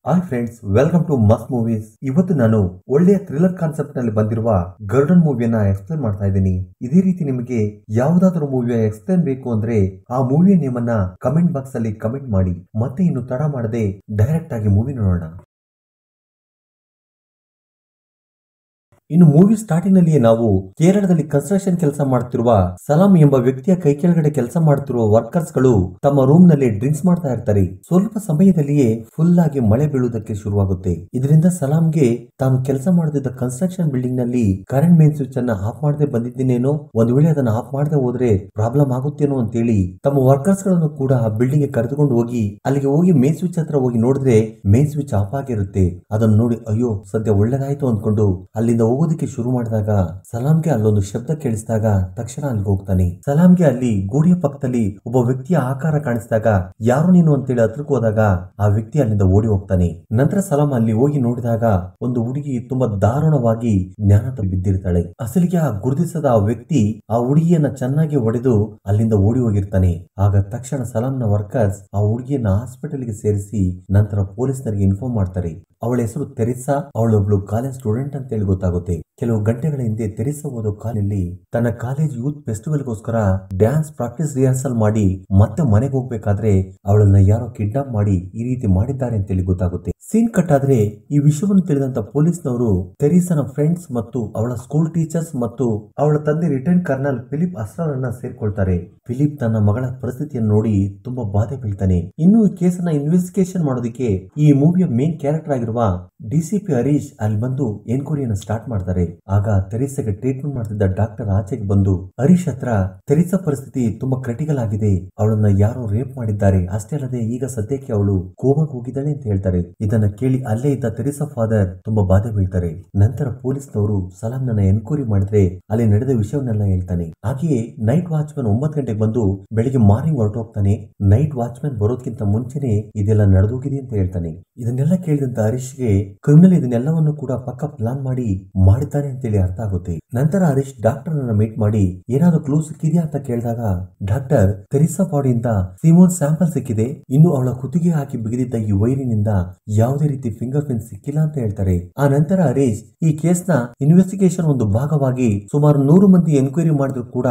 Hi friends, welcome to ಮಸ್ತ್ movies. ಇವತ್ತು ನಾನು ಒಳ್ಳೆಯ ಥ್ರಿಲ್ಲರ್ ಕಾನ್ಸೆಪ್ಟ್ ನಲ್ಲಿ ಬಂದಿರುವ ಗರ್ಡನ್ ಮೂವಿಯನ್ನ ಎಕ್ಸ್ಪ್ಲೇನ್ ಮಾಡ್ತಾ ಇದ್ದೀನಿ. ಇದೇ ರೀತಿ ನಿಮಗೆ ಯಾವುದಾದ್ರೂ ಮೂವಿಯ ಎಕ್ಸ್ಪ್ಲೇನ್ ಬೇಕು ಅಂದ್ರೆ ಆ ಮೂವಿಯ ನೇಮ್ ಅನ್ನ ಕಮೆಂಟ್ ಬಾಕ್ಸ್ ಅಲ್ಲಿ ಕಮೆಂಟ್ ಮಾಡಿ. ಮತ್ತೆ ಇನ್ನು ತಡ ಮಾಡದೆ ಡೈರೆಕ್ಟ್ ಆಗಿ ಮೂವಿ ನೋಡೋಣ. ಇನ್ನು ಮೂವಿ ಸ್ಟಾರ್ಟಿಂಗ್ ನಲ್ಲಿಯೇ ನಾವು ಕೇರಳದಲ್ಲಿ ಕನ್ಸ್ಟ್ರಕ್ಷನ್ ಕೆಲಸ ಮಾಡುತ್ತಿರುವ ಸಲಾಂ ಎಂಬ ವ್ಯಕ್ತಿಯ ಕೈ ಕೆಳಗಡೆ ಕೆಲಸ ಮಾಡುತ್ತಿರುವ ವರ್ಕರ್ಸ್ ಗಳು ತಮ್ಮ ರೂಮ್ ನಲ್ಲಿ ಡ್ರಿಂಕ್ಸ್ ಮಾಡ್ತಾ ಇರ್ತಾರೆ. ಸ್ವಲ್ಪ ಸಮಯದಲ್ಲಿಯೇ ಫುಲ್ ಆಗಿ ಮಳೆ ಬೀಳುವುದಕ್ಕೆ ಶುರುವಾಗುತ್ತೆ. ಇದರಿಂದ ಸಲಾಂಗೆ ತಾನು ಕೆಲಸ ಮಾಡುತ್ತಿದ್ದ ಕನ್ಸ್ಟ್ರಕ್ಷನ್ ಬಿಲ್ಡಿಂಗ್ ನಲ್ಲಿ ಕರೆಂಟ್ ಮೇನ್ ಸ್ವಿಚ್ ಅನ್ನ ಆಫ್ ಮಾಡದೆ ಬಂದಿದ್ದೇನೇನೋ, ಒಂದ್ ವೇಳೆ ಅದನ್ನ ಆಫ್ ಮಾಡದೆ ಹೋದ್ರೆ ಪ್ರಾಬ್ಲಮ್ ಆಗುತ್ತೇನೋ ಅಂತೇಳಿ ತಮ್ಮ ವರ್ಕರ್ಸ್ ಗಳನ್ನು ಕೂಡ ಆ ಬಿಲ್ಡಿಂಗ್ ಗೆ ಕರೆದುಕೊಂಡು ಹೋಗಿ ಅಲ್ಲಿಗೆ ಹೋಗಿ ಮೇನ್ ಸ್ವಿಚ್ ಹತ್ರ ಹೋಗಿ ನೋಡಿದ್ರೆ ಮೇನ್ ಸ್ವಿಚ್ ಆಫ್ ಆಗಿರುತ್ತೆ. ಅದನ್ನು ನೋಡಿ ಅಯ್ಯೋ ಸದ್ಯ ಒಳ್ಳೇದಾಯ್ತು ಅಂದ್ಕೊಂಡು ಅಲ್ಲಿಂದ ಹೋಗೋದಕ್ಕೆ ಶುರು ಮಾಡಿದಾಗ ಸಲಾಂಗೆ ಅಲ್ಲೊಂದು ಶಬ್ದ ಕೇಳಿಸಿದಾಗ ತಕ್ಷಣ ಅಲ್ಲಿಗೆ ಹೋಗ್ತಾನೆ. ಸಲಾಂಗೆ ಅಲ್ಲಿ ಗೋಡೆಯ ಪಕ್ಕದಲ್ಲಿ ಒಬ್ಬ ವ್ಯಕ್ತಿಯ ಆಕಾರ ಕಾಣಿಸಿದಾಗ ಯಾರು ನೀನು ಅಂತೇಳಿ ಹತ್ರಕ್ಕೆ ಹೋದಾಗ ಆ ವ್ಯಕ್ತಿ ಅಲ್ಲಿಂದ ಓಡಿ ಹೋಗ್ತಾನೆ. ನಂತರ ಸಲಾಂ ಅಲ್ಲಿ ಹೋಗಿ ನೋಡಿದಾಗ ಒಂದು ಹುಡುಗಿ ತುಂಬಾ ದಾರುಣವಾಗಿ ಜ್ಞಾನ ಬಿದ್ದಿರ್ತಾಳೆ. ಅಸಲಿಗೆ ಆ ಗುರುತಿಸದ ಆ ವ್ಯಕ್ತಿ ಆ ಹುಡುಗಿಯನ್ನ ಚೆನ್ನಾಗಿ ಹೊಡೆದು ಅಲ್ಲಿಂದ ಓಡಿ ಹೋಗಿರ್ತಾನೆ. ಆಗ ತಕ್ಷಣ ಸಲಾಂನ ವರ್ಕರ್ಸ್ ಆ ಹುಡುಗಿಯನ್ನ ಹಾಸ್ಪಿಟಲ್ಗೆ ಸೇರಿಸಿ ನಂತರ ಪೊಲೀಸ್ನರಿಗೆ ಇನ್ಫಾರ್ಮ್ ಮಾಡ್ತಾರೆ. ಅವಳ ಹೆಸರು ತೆರಿಸಾ, ಅವಳೊಬ್ಳು ಕಾಲೇಜ್ ಸ್ಟೂಡೆಂಟ್ ಅಂತ ಹೇಳಿ ಗೊತ್ತಾಗುತ್ತೆ. ಕೆಲವು ಗಂಟೆಗಳ ಹಿಂದೆ ತೆರಿಸಾ ಓದೋ ಕಾಲೇಜಲ್ಲಿ ತನ್ನ ಕಾಲೇಜ್ ಯೂತ್ ಫೆಸ್ಟಿವಲ್ ಗೋಸ್ಕರ ಡ್ಯಾನ್ಸ್ ಪ್ರಾಕ್ಟೀಸ್ ರಿಹರ್ಸಲ್ ಮಾಡಿ ಮತ್ತೆ ಮನೆಗೆ ಹೋಗ್ಬೇಕಾದ್ರೆ ಅವಳನ್ನ ಯಾರೋ ಕಿಡ್ನಾಪ್ ಮಾಡಿ ಈ ರೀತಿ ಮಾಡಿದ್ದಾರೆ ಅಂತೇಳಿ ಗೊತ್ತಾಗುತ್ತೆ. ಸೀನ್ ಕಟ್ ಆದ್ರೆ ಈ ವಿಷಯವನ್ನು ತಿಳಿದಂತ ಪೊಲೀಸ್ನವರು ತೆರಿಸಾನ ಫ್ರೆಂಡ್ಸ್ ಮತ್ತು ಅವಳ ಸ್ಕೂಲ್ ಟೀಚರ್ಸ್ ಮತ್ತು ಅವಳ ತಂದೆ ರಿಟೈರ್ಡ್ ಕರ್ನಲ್ ಫಿಲಿಪ್ ಅಸ್ರಾರನ್ನ ಸೇರ್ಕೊಳ್ತಾರೆ. ಫಿಲಿಪ್ ತನ್ನ ಮಗಳ ಪರಿಸ್ಥಿತಿಯನ್ನು ನೋಡಿ ತುಂಬಾ ಬಾಧೆ ಬೀಳ್ತಾನೆ. ಇನ್ನು ಈ ಕೇಸನ್ನ ಇನ್ವೆಸ್ಟಿಗೇಷನ್ ಮಾಡೋದಕ್ಕೆ ಈ ಮೂವಿಯ ಮೇನ್ ಕ್ಯಾರೆಕ್ಟರ್ ಆಗಿರುವ ಡಿಸಿಪಿ ಹರೀಶ್ ಅಲ್ಲಿ ಬಂದು ಎನ್ಕ್ವೈರಿಯನ್ನು ಸ್ಟಾರ್ಟ್ ಮಾಡ್ತಾರೆ. ಆಗ ತೆರಿಸಾಗೆ ಟ್ರೀಟ್ಮೆಂಟ್ ಮಾಡ್ತಿದ್ದ ಡಾಕ್ಟರ್ ಆಚೆಗೆ ಬಂದು ಹರೀಶ್ ಹತ್ರ ತೆರಿಸಾ ಪರಿಸ್ಥಿತಿ ತುಂಬಾ ಕ್ರಿಟಿಕಲ್ ಆಗಿದೆ, ಅವಳನ್ನ ಯಾರೋ ರೇಪ್ ಮಾಡಿದ್ದಾರೆ, ಅಷ್ಟೇ ಅಲ್ಲದೆ ಈಗ ಸದ್ಯಕ್ಕೆ ಅವಳು ಕೋಮಾಗೆ ಹೋಗಿದ್ದಾಳೆ ಅಂತ ಹೇಳ್ತಾರೆ. ಇದನ್ನ ಕೇಳಿ ಅಲ್ಲೇ ಇದ್ದ ತೆರಿಸಾ ಫಾದರ್ ತುಂಬಾ ಬಾಧೆ ಬೀಳ್ತಾರೆ. ನಂತರ ಪೊಲೀಸ್ನವರು ಸಲಾಂನ ಎನ್ಕ್ವೈರಿ ಮಾಡಿದ್ರೆ ಅಲ್ಲಿ ನಡೆದ ವಿಷಯವನ್ನೆಲ್ಲ ಹೇಳ್ತಾನೆ. ಹಾಗೆಯೇ ನೈಟ್ ವಾಚ್ಮನ್ 9 ಗಂಟೆಗೆ ಬಂದು ಬೆಳಿಗ್ಗೆ ಮಾರ್ನಿಂಗ್ ಹೊರಟೋಗ್ತಾನೆ. ನೈಟ್ ವಾಚ್ಮನ್ ಬರೋದಕ್ಕಿಂತ ಮುಂಚೆನೆ ಇದೆಲ್ಲ ನಡೆದೋಗಿದೆ ಅಂತ ಹೇಳ್ತಾನೆ. ಇದನ್ನೆಲ್ಲ ಕೇಳಿದಂತ ಹರೀಶ್ಗೆ ಕ್ರಿಮಿನಲ್ ಇದನ್ನೆಲ್ಲವನ್ನು ಕೂಡ ಪಕ್ಕ ಪ್ಲಾನ್ ಮಾಡಿ ಮಾಡಿದ್ದಾನೆ ಅಂತೇಳಿ ಅರ್ಥ ಆಗುತ್ತೆ. ನಂತರ ಹರೀಶ್ ಡಾಕ್ಟರ್ ಅನ್ನ ಮೀಟ್ ಮಾಡಿ ಏನಾದ್ರು ಕ್ಲೂ ಸಿಕ್ಕಿದ್ಯಾ ಅಂತ ಕೇಳಿದಾಗ ಡಾಕ್ಟರ್ ತೆರಿಸಾ ಬಾಡಿಯಿಂದ ಸಿಮೋನ್ ಸ್ಯಾಂಪಲ್ ಸಿಕ್ಕಿದೆ, ಇನ್ನು ಅವಳ ಕುತ್ತಿಗೆ ಹಾಕಿ ಬಿಗಿದಿದ್ದ ಈ ವೈರಿನಿಂದ ಯಾವುದೇ ರೀತಿ ಫಿಂಗರ್ ಪ್ರಿಂಟ್ ಸಿಕ್ಕಿಲ್ಲ ಅಂತ ಹೇಳ್ತಾರೆ. ಆ ನಂತರ ಹರೀಶ್ ಈ ಕೇಸ್ ನ ಇನ್ವೆಸ್ಟಿಗೇಷನ್ ಒಂದು ಭಾಗವಾಗಿ ಸುಮಾರು 100 ಮಂದಿ ಎನ್ಕ್ವೈರಿ ಮಾಡಿದ್ರು ಕೂಡ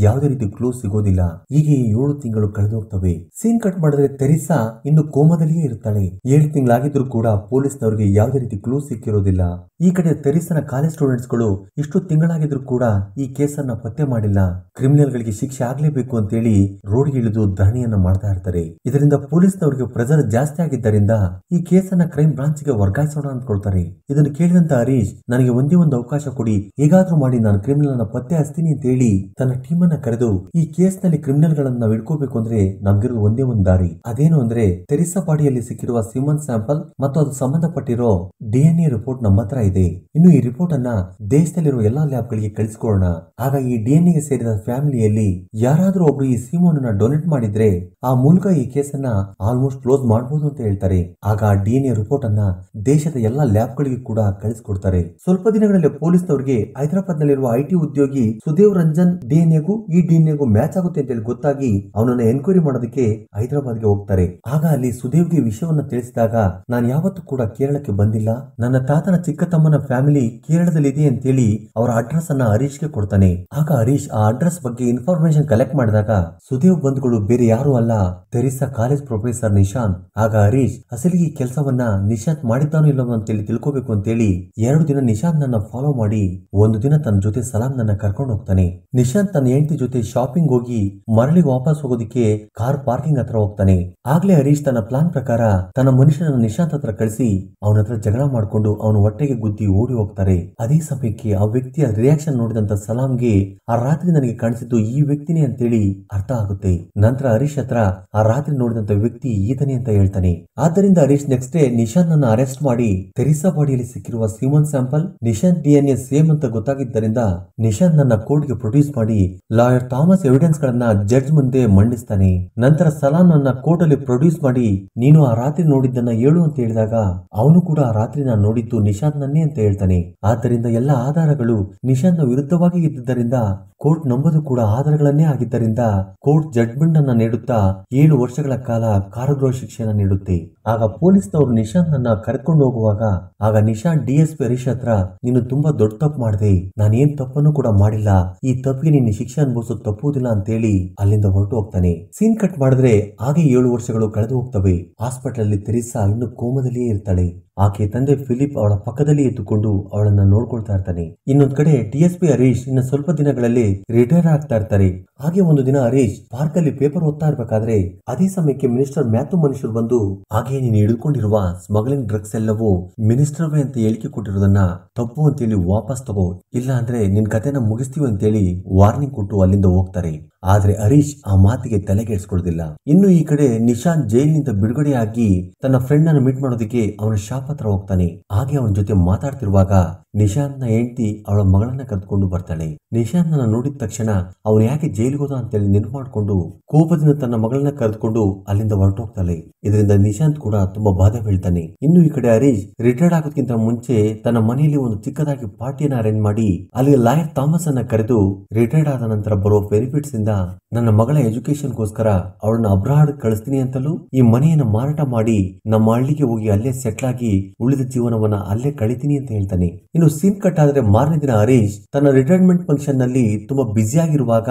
ಯಾವುದೇ ರೀತಿ ಕ್ಲೂ ಸಿಗೋದಿಲ್ಲ. ಹೀಗೆ 7 ತಿಂಗಳು ಕಳೆದು ಹೋಗ್ತವೆ. ಸೀನ್ ಕಟ್ ಮಾಡಿದ್ರೆ ತೆರಿಸಾ ಇನ್ನು ಕೋಮಾದಲ್ಲಿಯೇ ಇರ್ತಾಳೆ. 7 ತಿಂಗಳಾಗಿದ್ರು ಕೂಡ ಪೊಲೀಸ್ನವರಿಗೆ ಯಾವುದೇ ರೀತಿ ಕ್ಲೂ ಸಿಕ್ಕಿರೋದಿಲ್ಲ. ಈ ಕಡೆ ತೆರಿಸಾನ ಕಾಲೇಜ್ ಸ್ಟೂಡೆಂಟ್ಸ್ ಗಳು ಇಷ್ಟು ತಿಂಗಳಾಗಿದ್ರು ಕೂಡ ಈ ಕೇಸನ್ನ ಪತ್ತೆ ಮಾಡಿಲ್ಲ. ಕ್ರಿಮಿನಲ್ ಗಳಿಗೆ ಶಿಕ್ಷೆ ಆಗ್ಲೇಬೇಕು ಅಂತೇಳಿ ರೋಡ್ಗೆ ಇಳಿದು ಧರಣಿಯನ್ನ ಮಾಡ್ತಾ ಇರ್ತಾರೆ. ಇದರಿಂದ ಪೊಲೀಸ್ನವರಿಗೆ ಪ್ರೆಷರ್ ಜಾಸ್ತಿ ಆಗಿದ್ದರಿಂದ ಈ ಕೇಸನ್ನ ಕ್ರೈಮ್ ಬ್ರಾಂಚ್ ಗೆ ವರ್ಗಾಯಿಸೋಣ ಅಂದ್ಕೊಳ್ತಾರೆ. ಇದನ್ನು ಕೇಳಿದಂತ ಹರೀಶ್ ನನಗೆ ಒಂದೇ ಒಂದು ಅವಕಾಶ ಕೊಡಿ, ಹೇಗಾದ್ರೂ ಮಾಡಿ ನಾನು ಕ್ರಿಮಿನಲ್ ಅನ್ನ ಪತ್ತೆ ಹಚ್ತೀನಿ ಅಂತ ಹೇಳಿ ತನ್ನ ಟೀಮ್ ಅನ್ನ ಕರೆದು ಈ ಕೇಸ್ ನಲ್ಲಿ ಕ್ರಿಮಿನಲ್ ಗಳನ್ನ ಹಿಡ್ಕೋಬೇಕು ಅಂದ್ರೆ ನಮ್ಗಿರೋದು ಒಂದೇ ಒಂದು ದಾರಿ, ಅದೇನು ಅಂದ್ರೆ ತೆರಿಸಾ ಬಾಡಿಯಲ್ಲಿ ಸಿಕ್ಕಿರುವ ಸಿಮನ್ ಸ್ಯಾಂಪಲ್ ಮತ್ತು ಅದು ಸಂಬಂಧಪಟ್ಟಿರೋ DNA ರಿಪೋರ್ಟ್ ನಮ್ಮ ಹತ್ರ ಇದೆ. ಇನ್ನು ಈ ರಿಪೋರ್ಟ್ ಅನ್ನ ದೇಶದಲ್ಲಿರುವ ಎಲ್ಲಾ ಲ್ಯಾಬ್ ಗಳಿಗೆ ಕಳಿಸಿಕೊಳ್ಳೋಣ. ಆಗ ಈ DNA ಗೆ ಸೇರಿದ ಫ್ಯಾಮಿಲಿಯಲ್ಲಿ ಯಾರಾದ್ರೂ ಒಬ್ರು ಈ ಸಿಮೋನ್ ಅನ್ನ ಡೊನೇಟ್ ಮಾಡಿದ್ರೆ ಆ ಮೂಲಕ ಈ ಕೇಸನ್ನ ಆಲ್ಮೋಸ್ಟ್ ಕ್ಲೋಸ್ ಮಾಡಬಹುದು ಅಂತ ಹೇಳ್ತಾರೆ. ಆಗ ಆ DNA ರಿಪೋರ್ಟ್ ಅನ್ನ ದೇಶದ ಎಲ್ಲಾ ಲ್ಯಾಬ್ ಗಳಿಗೆ ಕೂಡ ಕಳಿಸಿಕೊಡ್ತಾರೆ. ಸ್ವಲ್ಪ ದಿನಗಳಲ್ಲಿ ಪೊಲೀಸ್ನವರಿಗೆ ಹೈದರಾಬಾದ್ ನಲ್ಲಿರುವ IT ಉದ್ಯೋಗಿ ಸುದೇವ್ ರಂಜನ್ DNA-ಗೂ ಈ DNA-ಗೂ ಮ್ಯಾಚ್ ಆಗುತ್ತೆ ಅಂತ ಹೇಳಿ ಗೊತ್ತಾಗಿ ಅವನನ್ನ ಎನ್ಕ್ವೈರಿ ಮಾಡೋದಕ್ಕೆ ಹೈದರಾಬಾದ್ಗೆ ಹೋಗ್ತಾರೆ. ಆಗ ಅಲ್ಲಿ ಸುದೇವ್ಗೆ ವಿಷಯವನ್ನ ತಿಳಿಸಿದಾಗ ನಾನು ಯಾವತ್ತೂ ಕೂಡ ಕೇರಳಕ್ಕೆ ಬಂದಿಲ್ಲ, ನನ್ನ ತಾತನ ಚಿಕ್ಕ ತಮ್ಮನ ಫ್ಯಾಮಿಲಿ ಕೇರಳದಲ್ಲಿ ಇದೆ ಅಂತೇಳಿ ಅವರ ಅಡ್ರೆಸ್ ಅನ್ನ ಹರೀಶ್ಗೆ ಕೊಡ್ತಾನೆ. ಆಗ ಹರೀಶ್ ಆ ಅಡ್ರೆಸ್ ಬಗ್ಗೆ ಇನ್ಫಾರ್ಮೇಶನ್ ಕಲೆಕ್ಟ್ ಮಾಡಿದಾಗ ಸುದೇವ್ ಬಂಧುಗಳು ಬೇರೆ ಯಾರು ಅಲ್ಲ, ತೆರಿಸಾ ಕಾಲೇಜ್ ಪ್ರೊಫೆಸರ್ ನಿಶಾಂತ್. ಆಗ ಹರೀಶ್ ಅಸಲಿಗೆ ಈ ಕೆಲಸವನ್ನ ನಿಶಾಂತ್ ಮಾಡಿದ್ದಾನೋ ಇಲ್ಲವೋ ಅಂತೇಳಿ ತಿಳ್ಕೋಬೇಕು ಅಂತೇಳಿ 2 ದಿನ ನಿಶಾಂತ್ ನನ್ನ ಫಾಲೋ ಮಾಡಿ ಒಂದು ದಿನ ತನ್ನ ಜೊತೆ ಸಲಾಂ ನನ್ನ ಕರ್ಕೊಂಡು ಹೋಗ್ತಾನೆ. ನಿಶಾಂತ್ ತನ್ನ ಹೆಂಡತಿ ಜೊತೆ ಶಾಪಿಂಗ್ ಹೋಗಿ ಮರಳಿ ವಾಪಸ್ ಹೋಗೋದಿಕ್ಕೆ ಕಾರ್ ಪಾರ್ಕಿಂಗ್ ಹತ್ರ ಹೋಗ್ತಾನೆ. ಆಗ್ಲೇ ಹರೀಶ್ ತನ್ನ ಪ್ಲಾನ್ ಪ್ರಕಾರ ತನ್ನ ಮನುಷ್ಯನನ್ನು ನಿಶಾಂತ್ ಹತ್ರ ಕಳಿಸಿ ಅವನ ಹತ್ರ ಜಗಳ ಮಾಡ್ಕೊಂಡು ಅವನ ಹೊಟ್ಟೆಗೆ ಗುದ್ದಿ ಓಡಿ ಹೋಗ್ತಾರೆ. ಅದೇ ಸಮಯಕ್ಕೆ ಆ ವ್ಯಕ್ತಿಯ ರಿಯಾಕ್ಷನ್ ನೋಡಿದಂತ ಸಲಾಂಗೆ ಆ ರಾತ್ರಿ ನನಗೆ ಕಾಣಿಸಿದ್ದು ಈ ವ್ಯಕ್ತಿನೇ ಅಂತೇಳಿ ಅರ್ಥ ಆಗುತ್ತೆ. ನಂತರ ಹರೀಶ್ ಹತ್ರ ಆ ರಾತ್ರಿ ನೋಡಿದಂತ ವ್ಯಕ್ತಿ ಈತನೇ ಅಂತ ಹೇಳ್ತಾನೆ. ಆದ್ದರಿಂದ ಹರೀಶ್ ನೆಕ್ಸ್ಟ್ ಡೇ ನಿಶಾಂತ್ ನನ್ನ ಅರೆಸ್ಟ್ ಮಾಡಿ ತೆರಿಸಾ ಬಾಡಿಯಲ್ಲಿ ಸಿಕ್ಕಿರುವ semen sample Nishant DNA same ಅಂತ ಗೊತ್ತಾಗಿದ್ದರಿಂದ ನಿಶಾಂತ್ ನನ್ನ ಕೋರ್ಟ್ ಗೆ ಪ್ರೊಡ್ಯೂಸ್ ಮಾಡಿ ಲಾಯರ್ ಥಾಮಸ್ ಎವಿಡೆನ್ಸ್ ಗಳನ್ನ ಜಡ್ಜ್ ಮುಂದೆ ಮಂಡಿಸ್ತಾನೆ. ನಂತರ ಸಲಾಂ ನನ್ನ ಕೋರ್ಟ್ ಅಲ್ಲಿ ಪ್ರೊಡ್ಯೂಸ್ ಮಾಡಿ ನೀನು ಆ ರಾತ್ರಿ ನೋಡಿದ್ದನ್ನ ಹೇಳು ಅಂತ ಹೇಳಿದಾಗ ಅವನು ಕೂಡ ರಾತ್ರಿ ನಾನು ನೋಡಿದ್ದು ನಿಶಾಂತ್ ನನ್ನೇ ಅಂತ ಹೇಳ್ತಾನೆ. ಆದ್ದರಿಂದ ಎಲ್ಲ ಆಧಾರಗಳು ನಿಶಾಂತ್ ವಿರುದ್ಧವಾಗಿ ಇದ್ದಿದ್ದರಿಂದ ಕೋರ್ಟ್ ನಂಬುದು ಕೂಡ ಆಧಾರಗಳನ್ನೇ ಆಗಿದ್ದರಿಂದ ಕೋರ್ಟ್ ಜಡ್ಜ್ಮೆಂಟ್ ಅನ್ನ ನೀಡುತ್ತಾ 7 ವರ್ಷಗಳ ಕಾಲ ಕಾರಾಗೃಹ ಶಿಕ್ಷೆಯನ್ನು ನೀಡುತ್ತೆ. ಆಗ ಪೊಲೀಸ್ನವರು ನಿಶಾಂತ್ ನನ್ನ ಕರೆದುಕೊಂಡು ಹೋಗುವಾಗ ಆಗ ನಿಶಾಂತ್ DSP ಹರೀಶ್ ಹತ್ರ ನೀನು ತುಂಬಾ ದೊಡ್ಡ ತಪ್ಪು ಮಾಡಿದೆ, ನಾನೇನ್ ತಪ್ಪನ್ನು ಕೂಡ ಮಾಡಿಲ್ಲ, ಈ ತಪ್ಪಿಗೆ ನಿನ್ನ ಶಿಕ್ಷೆ ಅನುಭವಿಸೋದು ತಪ್ಪುವುದಿಲ್ಲ ಅಂತೇಳಿ ಅಲ್ಲಿಂದ ಹೊರಟು ಹೋಗ್ತಾನೆ. ಸೀನ್ ಕಟ್ ಮಾಡಿದ್ರೆ ಹಾಗೆ 7 ವರ್ಷಗಳು ಕಳೆದು ಹೋಗ್ತವೆ. ಹಾಸ್ಪಿಟಲ್ ಅಲ್ಲಿ ತೆರಿಸಾ ಇನ್ನು ಕೋಮದಲ್ಲಿಯೇ ಇರ್ತಾಳೆ. ಆಕೆ ತಂದೆ ಫಿಲಿಪ್ ಅವಳ ಪಕ್ಕದಲ್ಲಿ ಎತ್ತುಕೊಂಡು ಅವಳನ್ನ ನೋಡ್ಕೊಳ್ತಾ ಇರ್ತಾನೆ. ಇನ್ನೊಂದ್ ಕಡೆ DSP ಹರೀಶ್ ಇನ್ನು ಸ್ವಲ್ಪ ದಿನಗಳಲ್ಲಿ ರಿಟೈರ್ ಆಗ್ತಾ ಇರ್ತಾರೆ. ಹಾಗೆ ಒಂದು ದಿನ ಹರೀಶ್ ಪಾರ್ಕ್ ಅಲ್ಲಿ ಪೇಪರ್ ಓದ್ತಾ ಇರ್ಬೇಕಾದ್ರೆ ಅದೇ ಸಮಯಕ್ಕೆ ಮಿನಿಸ್ಟರ್ ಮ್ಯಾಥ್ಯೂ ಮನುಷ್ಯರು ಬಂದು ಹಾಗೆ ನೀನು ಹಿಡಿದುಕೊಂಡಿರುವ ಸ್ಮಗ್ಲಿಂಗ್ ಡ್ರಗ್ಸ್ ಎಲ್ಲವೂ ಮಿನಿಸ್ಟರ್ವೇ ಅಂತ ಹೇಳಿಕೆ ಕೊಟ್ಟಿರೋದನ್ನ ತಪ್ಪು ಅಂತೇಳಿ ವಾಪಸ್ ತಗೋ, ಇಲ್ಲ ಅಂದ್ರೆ ನಿನ್ ಕತೆನ ಮುಗಿಸ್ತೀವಿ ಅಂತೇಳಿ ವಾರ್ನಿಂಗ್ ಕೊಟ್ಟು ಅಲ್ಲಿಂದ ಹೋಗ್ತಾರೆ. ಆದ್ರೆ ಹರೀಶ್ ಆ ಮಾತಿಗೆ ತಲೆಗೆಡಿಸ್ಕೊಳ್ಳೋದಿಲ್ಲ. ಇನ್ನು ಈ ಕಡೆ ನಿಶಾಂತ್ ಜೈಲಿನಿಂದ ಬಿಡುಗಡೆಯಾಗಿ ತನ್ನ ಫ್ರೆಂಡ್ ಅನ್ನು ಮೀಟ್ ಮಾಡೋದಕ್ಕೆ ಅವನ ಶಾಪ್ ಹತ್ರ ಹೋಗ್ತಾನೆ. ಹಾಗೆ ಅವನ ಜೊತೆ ಮಾತಾಡ್ತಿರುವಾಗ ನಿಶಾಂತ್ ನ ಹೆಂಡತಿ ಅವಳ ಮಗಳನ್ನ ಕರೆದುಕೊಂಡು ಬರ್ತಾಳೆ. ನಿಶಾಂತ್ ನನ್ನ ನೋಡಿದ ತಕ್ಷಣ ಅವನು ಯಾಕೆ ಜೈಲಿಗೆ ಹೋದ ಅಂತೇಳಿ ನೆನಪು ಮಾಡ್ಕೊಂಡು ಕೋಪದಿಂದ ತನ್ನ ಮಗಳನ್ನ ಕರೆದುಕೊಂಡು ಅಲ್ಲಿಂದ ಹೊರಟೋಗ್ತಾಳೆ. ಇದರಿಂದ ನಿಶಾಂತ್ ಕೂಡ ತುಂಬಾ ಬಾಧೆ ಬೀಳ್ತಾನೆ. ಇನ್ನು ಈ ಕಡೆ ಹರೀಶ್ ರಿಟೈರ್ಡ್ ಆಗೋದಕ್ಕಿಂತ ಮುಂಚೆ ತನ್ನ ಮನೆಯಲ್ಲಿ ಒಂದು ಚಿಕ್ಕದಾಗಿ ಪಾರ್ಟಿಯನ್ನ ಅರೇಂಜ್ ಮಾಡಿ ಅಲ್ಲಿ ಲಾಯರ್ ಥಾಮಸ್ ಅನ್ನ ಕರೆದು ರಿಟೈರ್ಡ್ ಆದ ನಂತರ ಬರೋ ಬೆನಿಫಿಟ್ಸ್ ಇಂದ ನನ್ನ ಮಗಳ ಎಜುಕೇಶನ್ ಗೋಸ್ಕರ ಅವಳನ್ನ ಅಬ್ರಾಡ್ ಕಳಿಸ್ತೀನಿ ಅಂತಲೂ ಈ ಮನೆಯನ್ನ ಮಾರಾಟ ಮಾಡಿ ನಮ್ಮ ಹಳ್ಳಿಗೆ ಹೋಗಿ ಅಲ್ಲೇ ಸೆಟ್ಲ್ ಆಗಿ ಉಳಿದ ಜೀವನವನ್ನ ಅಲ್ಲೇ ಕಳಿತೀನಿ ಅಂತ ಹೇಳ್ತಾನೆ. ಇನ್ನು ಸೀನ್ ಕಟ್ ಆದ್ರೆ ಮಾರನೇ ದಿನ ಹರೀಶ್ ತನ್ನ ರಿಟೈರ್ಮೆಂಟ್ ಫಂಕ್ಷನ್ ನಲ್ಲಿ ತುಂಬಾ ಬ್ಯುಸಿ ಆಗಿರುವಾಗ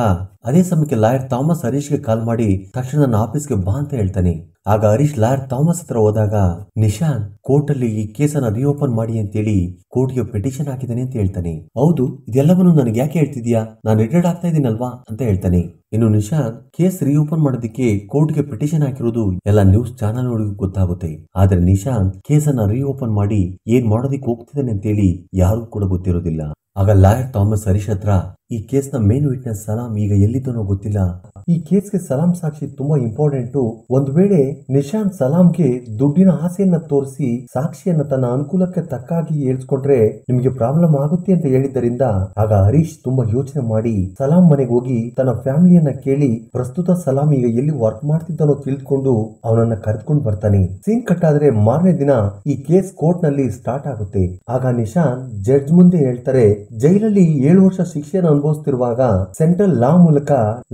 ಅದೇ ಸಮಯಕ್ಕೆ ಲಾಯರ್ ಥಾಮಸ್ ಹರೀಶ್ಗೆ ಕಾಲ್ ಮಾಡಿ ತಕ್ಷಣ ನನ್ನ ಆಫೀಸ್ಗೆ ಬಾ ಅಂತ ಹೇಳ್ತಾನೆ. ಆಗ ಹರೀಶ್ ಲಾಯರ್ ಥಾಮಸ್ ಹತ್ರ ಹೋದಾಗ ನಿಶಾಂತ್ ಕೋರ್ಟ್ ಅಲ್ಲಿ ಈ ಕೇಸನ್ನ ರಿಓಪನ್ ಮಾಡಿ ಅಂತೇಳಿ ಕೋರ್ಟ್ಗೆ ಪಿಟಿಷನ್ ಹಾಕಿದ್ದಾನೆ ಅಂತ ಹೇಳ್ತಾನೆ. ಹೌದು, ಇದೆಲ್ಲವನ್ನು ನನಗೆ ಯಾಕೆ ಹೇಳ್ತಿದ್ಯಾ, ನಾನು ರಿಟೈರ್ಡ್ ಆಗ್ತಾ ಇದ್ದೀನಲ್ವಾ ಅಂತ ಹೇಳ್ತಾನೆ. ಇನ್ನು ನಿಶಾಂತ್ ಕೇಸ್ ರಿಓಪನ್ ಮಾಡೋದಕ್ಕೆ ಕೋರ್ಟ್ಗೆ ಪಿಟಿಷನ್ ಹಾಕಿರೋದು ಎಲ್ಲ ನ್ಯೂಸ್ ಚಾನಲ್ ನೋಡಿಗೂ ಗೊತ್ತಾಗುತ್ತೆ. ಆದ್ರೆ ನಿಶಾಂತ್ ಕೇಸನ್ನ ರಿಓಪನ್ ಮಾಡಿ ಏನ್ ಮಾಡೋದಿಕ್ಕೆ ಹೋಗ್ತಿದ್ದಾನೆ ಅಂತೇಳಿ ಯಾರಿಗೂ ಕೂಡ ಗೊತ್ತಿರೋದಿಲ್ಲ. ಆಗ ಲಾಯರ್ ಥಾಮಸ್ ಹರೀಶ್ ಹತ್ರ ಈ ಕೇಸ್ ನ ಮೇನ್ ವಿಟ್ನೆಸ್ ಸಲಾಂ ಈಗ ಎಲ್ಲಿದ್ದನೋ ಗೊತ್ತಿಲ್ಲ, ಈ ಕೇಸ್ಗೆ ಸಲಾಂ ಸಾಕ್ಷಿ ತುಂಬಾ ಇಂಪಾರ್ಟೆಂಟ್, ಒಂದು ವೇಳೆ ನಿಶಾಂತ್ ಸಲಾಂಗೆ ದುಡ್ಡಿನ ಆಸೆಯನ್ನ ತೋರಿಸಿ ಸಾಕ್ಷಿಯನ್ನ ತನ್ನ ಅನುಕೂಲಕ್ಕೆ ತಕ್ಕಾಗಿ ಹೇಳ್ಸ್ಕೊಂಡ್ರೆ ನಿಮಗೆ ಪ್ರಾಬ್ಲಮ್ ಆಗುತ್ತೆ ಅಂತ ಹೇಳಿದ್ದರಿಂದ ಆಗ ಹರೀಶ್ ತುಂಬಾ ಯೋಚನೆ ಮಾಡಿ ಸಲಾಂ ಮನೆಗೆ ಹೋಗಿ ತನ್ನ ಫ್ಯಾಮಿಲಿಯನ್ನ ಕೇಳಿ ಪ್ರಸ್ತುತ ಸಲಾಂ ಈಗ ಎಲ್ಲಿ ವರ್ಕ್ ಮಾಡ್ತಿದ್ದಾನೋ ತಿಳಿದುಕೊಂಡು ಅವನನ್ನ ಕರೆದುಕೊಂಡು ಬರ್ತಾನೆ. ಸೀನ್ ಕಟ್ ಆದ್ರೆ ಮಾರನೇ ದಿನ ಈ ಕೇಸ್ ಕೋರ್ಟ್ ನಲ್ಲಿ ಸ್ಟಾರ್ಟ್ ಆಗುತ್ತೆ. ಆಗ ನಿಶಾಂತ್ ಜಡ್ಜ್ ಮುಂದೆ ಹೇಳ್ತಾರೆ, ಜೈಲಲ್ಲಿ 7 ವರ್ಷ ಶಿಕ್ಷೆಯನ್ನು ಅನುಭವಿಸುತ್ತಿರುವಾಗ ಸೆಂಟ್ರಲ್ ಲಾ ಮೂಲಕ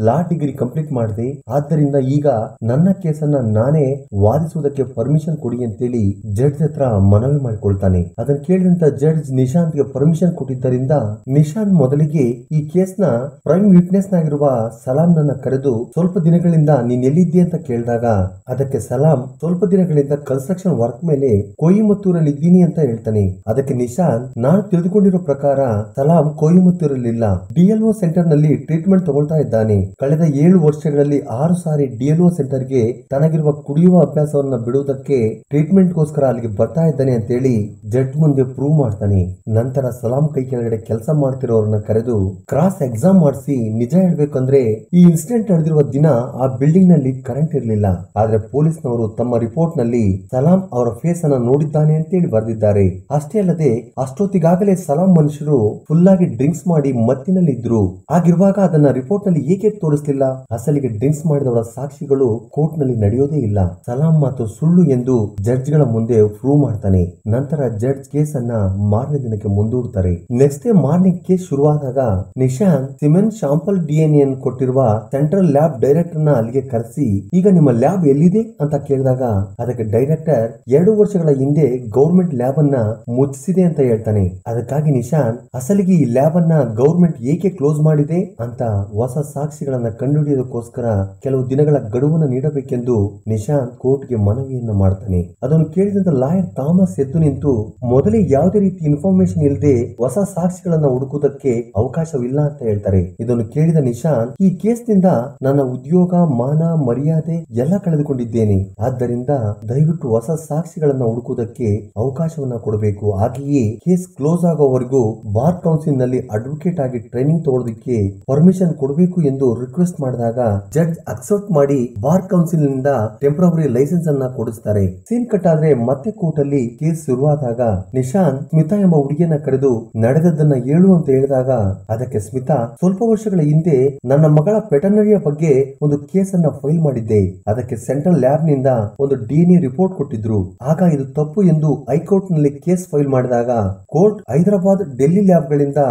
ಲಾ ಡಿಗ್ರಿ ಕಂಪ್ಲೀಟ್ ಮಾಡಿದೆ, ಆದ್ದರಿಂದ ಈಗ ನನ್ನ ಕೇಸನ್ನ ನಾನೇ ವಾದಿಸುವುದಕ್ಕೆ ಪರ್ಮಿಷನ್ ಕೊಡಿ ಅಂತೇಳಿ ಜಡ್ಜ್ ಹತ್ರ ಮನವಿ ಮಾಡಿಕೊಳ್ತಾನೆ. ಅದನ್ನ ಕೇಳಿದಂತ ಜಡ್ಜ್ ನಿಶಾಂತ್ ಗೆ ಪರ್ಮಿಷನ್ ಕೊಟ್ಟಿದ್ದರಿಂದ ನಿಶಾಂತ್ ಮೊದಲಿಗೆ ಈ ಕೇಸ್ ನ ಪ್ರೈಮ್ ವಿಟ್ನೆಸ್ ನಾಗಿರುವ ಸಲಾಂ ನನ್ನ ಕರೆದು ಸ್ವಲ್ಪ ದಿನಗಳಿಂದ ನೀನ್ ಎಲ್ಲಿದ್ದೆ ಅಂತ ಕೇಳಿದಾಗ ಅದಕ್ಕೆ ಸಲಾಂ ಸ್ವಲ್ಪ ದಿನಗಳಿಂದ ಕನ್ಸ್ಟ್ರಕ್ಷನ್ ವರ್ಕ್ ಮೇಲೆ ಕೊಯಿಮತ್ತೂರಲ್ಲಿ ಇದ್ದೀನಿ ಅಂತ ಹೇಳ್ತಾನೆ. ಅದಕ್ಕೆ ನಿಶಾಂತ್ ನಾನು ತಿಳಿದುಕೊಂಡಿರೋ ಪ್ರಕಾರ ಸಲಾಂ ಕೊಯಿಮತ್ತೂರಲ್ಲಿಲ್ಲ, DLO ಸೆಂಟರ್ ನಲ್ಲಿ ಟ್ರೀಟ್ಮೆಂಟ್ ತಗೊಳ್ತಾ ಇದ್ದಾನೆ. ಕಳೆದ 7 ವರ್ಷಗಳಲ್ಲಿ 6 ಸಾರಿ DLO ಸೆಂಟರ್ ಗೆ ತನಗಿರುವ ಕುಡಿಯುವ ಅಭ್ಯಾಸವನ್ನ ಬಿಡುವುದಕ್ಕೆ ಟ್ರೀಟ್ಮೆಂಟ್ ಗೋಸ್ಕರ ಅಲ್ಲಿಗೆ ಬರ್ತಾ ಇದ್ದಾನೆ ಅಂತೇಳಿ ಜಡ್ಜ್ ಮುಂದೆ ಪ್ರೂವ್ ಮಾಡ್ತಾನೆ. ನಂತರ ಸಲಾಂ ಕೈ ಕೆಳಗಡೆ ಕೆಲಸ ಮಾಡ್ತಿರೋರನ್ನ ಕರೆದು ಕ್ರಾಸ್ ಎಕ್ಸಾಮ್ ಮಾಡಿಸಿ ನಿಜ ಹೇಳ್ಬೇಕಂದ್ರೆ ಈ ಇನ್ಸಿಡೆಂಟ್ ನಡೆದಿರುವ ದಿನ ಆ ಬಿಲ್ಡಿಂಗ್ ನಲ್ಲಿ ಕರೆಂಟ್ ಇರಲಿಲ್ಲ, ಆದ್ರೆ ಪೊಲೀಸ್ನವರು ತಮ್ಮ ರಿಪೋರ್ಟ್ ನಲ್ಲಿ ಸಲಾಂ ಅವರ ಫೇಸ್ ಅನ್ನ ನೋಡಿದ್ದಾನೆ ಅಂತೇಳಿ ಬರೆದಿದ್ದಾರೆ. ಅಷ್ಟೇ ಅಲ್ಲದೆ ಅಷ್ಟೊತ್ತಿಗಾಗಲೇ ಸಲಾಂ ಮನುಷ್ಯರು ಫುಲ್ ಆಗಿ ಡ್ರಿಂಕ್ಸ್ ಮಾಡಿ ಮತ್ತಿನಲ್ಲಿ ಇದ್ರು, ಆಗಿರುವಾಗ ಅದನ್ನ ರಿಪೋರ್ಟ್ ನಲ್ಲಿ ಏಕೆ ತೋರಿಸಲಿಲ್ಲ, ಅಸಲಿಗೆ ಡ್ರಿಂಕ್ಸ್ ಮಾಡಿದವರ ಸಾಕ್ಷಿಗಳು ಕೋರ್ಟ್ ನಲ್ಲಿ ನಡೆಯೋದೇ ಇಲ್ಲ, ಸಲಾಂ ಮಾತು ಸುಳ್ಳು ಎಂದು ಜಡ್ಜ್ ಗಳ ಮುಂದೆ ಪ್ರೂವ್ ಮಾಡ್ತಾನೆ. ನಂತರ ಜಡ್ಜ್ ಕೇಸ್ ಅನ್ನ ಮಾರನೇ ದಿನಕ್ಕೆ ಮುಂದೂಡ್ತಾರೆ. ನೆಕ್ಸ್ಟ್ ಡೇ ಮಾರ್ನಿಂಗ್ ಕೇಸ್ ಶುರುವಾದಾಗ ನಿಶಾಂತ್ ಸಿಮೆಂಟ್ ಶಾಂಪಲ್ DNA ಕೊಟ್ಟಿರುವ ಸೆಂಟ್ರಲ್ ಲ್ಯಾಬ್ ಡೈರೆಕ್ಟರ್ ನ ಅಲ್ಲಿಗೆ ಕರೆಸಿ ಈಗ ನಿಮ್ಮ ಲ್ಯಾಬ್ ಎಲ್ಲಿದೆ ಅಂತ ಕೇಳಿದಾಗ ಅದಕ್ಕೆ ಡೈರೆಕ್ಟರ್ 2 ವರ್ಷಗಳ ಹಿಂದೆ ಗೌರ್ಮೆಂಟ್ ಲ್ಯಾಬ್ ಅನ್ನ ಮುಚ್ಚಿಸಿದೆ ಅಂತ ಹೇಳ್ತಾನೆ. ಅದಕ್ಕಾಗಿ ನಿಶಾಂತ್ ಅಸಲಿಗೆ ಈ ಲ್ಯಾಬ್ ಅನ್ನ ಗೌರ್ಮೆಂಟ್ ಏಕೆ ಕ್ಲೋಸ್ ಮಾಡಿದೆ ಅಂತ ಹೊಸ ಸಾಕ್ಷಿಗಳನ್ನ ಕಂಡುಹಿಡಿಯೋದಕ್ಕೋಸ್ಕರ ಕೆಲವು ದಿನಗಳ ಗಡುವನ್ನು ನೀಡಬೇಕೆಂದು ನಿಶಾಂತ್ ಕೋರ್ಟ್ಗೆ ಮನವಿಯನ್ನ ಮಾಡ್ತಾನೆ. ಅದನ್ನು ಕೇಳಿದಂತ ಲಾಯರ್ ಥಾಮಸ್ ಎದ್ದು ನಿಂತು ಮೊದಲೇ ಯಾವುದೇ ರೀತಿ ಇನ್ಫಾರ್ಮೇಶನ್ ಇಲ್ಲದೆ ಹೊಸ ಸಾಕ್ಷಿಗಳನ್ನ ಹುಡುಕುವುದಕ್ಕೆ ಅವಕಾಶವಿಲ್ಲ ಅಂತ ಹೇಳ್ತಾರೆ. ಇದನ್ನು ಕೇಳಿದ ನಿಶಾಂತ್ ಈ ಕೇಸ್ ನಿಂದ ನನ್ನ ಉದ್ಯೋಗ, ಮಾನ, ಮರ್ಯಾದೆ ಎಲ್ಲ ಕಳೆದುಕೊಂಡಿದ್ದೇನೆ, ಆದ್ದರಿಂದ ದಯವಿಟ್ಟು ಹೊಸ ಸಾಕ್ಷಿಗಳನ್ನ ಹುಡುಕುವುದಕ್ಕೆ ಅವಕಾಶವನ್ನ ಕೊಡಬೇಕು, ಹಾಗೆಯೇ ಕೇಸ್ ಕ್ಲೋಸ್ ಆಗೋವರೆಗೂ ಬಾರ್ ಕೌನ್ಸಿಲ್ ನಲ್ಲಿ ಅಡ್ವೊಕೇಟ್ ಆಗಿ ಟ್ರೈನಿಂಗ್ ತಗೊಳ್ಳೋದಕ್ಕೆ ಪರ್ಮಿಷನ್ ಕೊಡಬೇಕು ಎಂದು ರಿಕ್ವೆಸ್ಟ್ ಮಾಡಿದ ಮಾಡಿದಾಗ ಜಡ್ಜ್ ಅಕ್ಸೆಪ್ಟ್ ಮಾಡಿ ಬಾರ್ ಕೌನ್ಸಿಲ್ ನಿಂದ ಟೆಂಪರರಿ ಲೈಸೆನ್ಸ್ ಅನ್ನ ಕೊಡಿಸ್ತಾರೆ. ಸೀನ್ ಕಟ್ ಆದ್ರೆ ಮತ್ತೆ ಕೋರ್ಟ್ ಅಲ್ಲಿ ಕೇಸ್ ಶುರುವಾದಾಗ ನಿಶಾಂತ್ ಸ್ಮಿತಾ ಎಂಬ ಹುಡುಗಿಯನ್ನ ಕರೆದು ನಡೆದದ್ದನ್ನ ಹೇಳು ಅಂತ ಹೇಳಿದಾಗ ಅದಕ್ಕೆ ಸ್ಮಿತಾ ಸ್ವಲ್ಪ ವರ್ಷಗಳ ಹಿಂದೆ ನನ್ನ ಮಗಳ ಪೆಟರ್ನರಿಯ ಬಗ್ಗೆ ಒಂದು ಕೇಸ್ ಅನ್ನ ಫೈಲ್ ಮಾಡಿದ್ದೆ. ಅದಕ್ಕೆ ಸೆಂಟ್ರಲ್ ಲ್ಯಾಬ್ ನಿಂದ ಒಂದು DNA ರಿಪೋರ್ಟ್ ಕೊಟ್ಟಿದ್ರು. ಆಗ ಇದು ತಪ್ಪು ಎಂದು ಹೈಕೋರ್ಟ್ ನಲ್ಲಿ ಕೇಸ್ ಫೈಲ್ ಮಾಡಿದಾಗ ಕೋರ್ಟ್ ಹೈದರಾಬಾದ್ ಡೆಲ್ಲಿ ಲ್ಯಾಬ್ ಗಳಿಂದ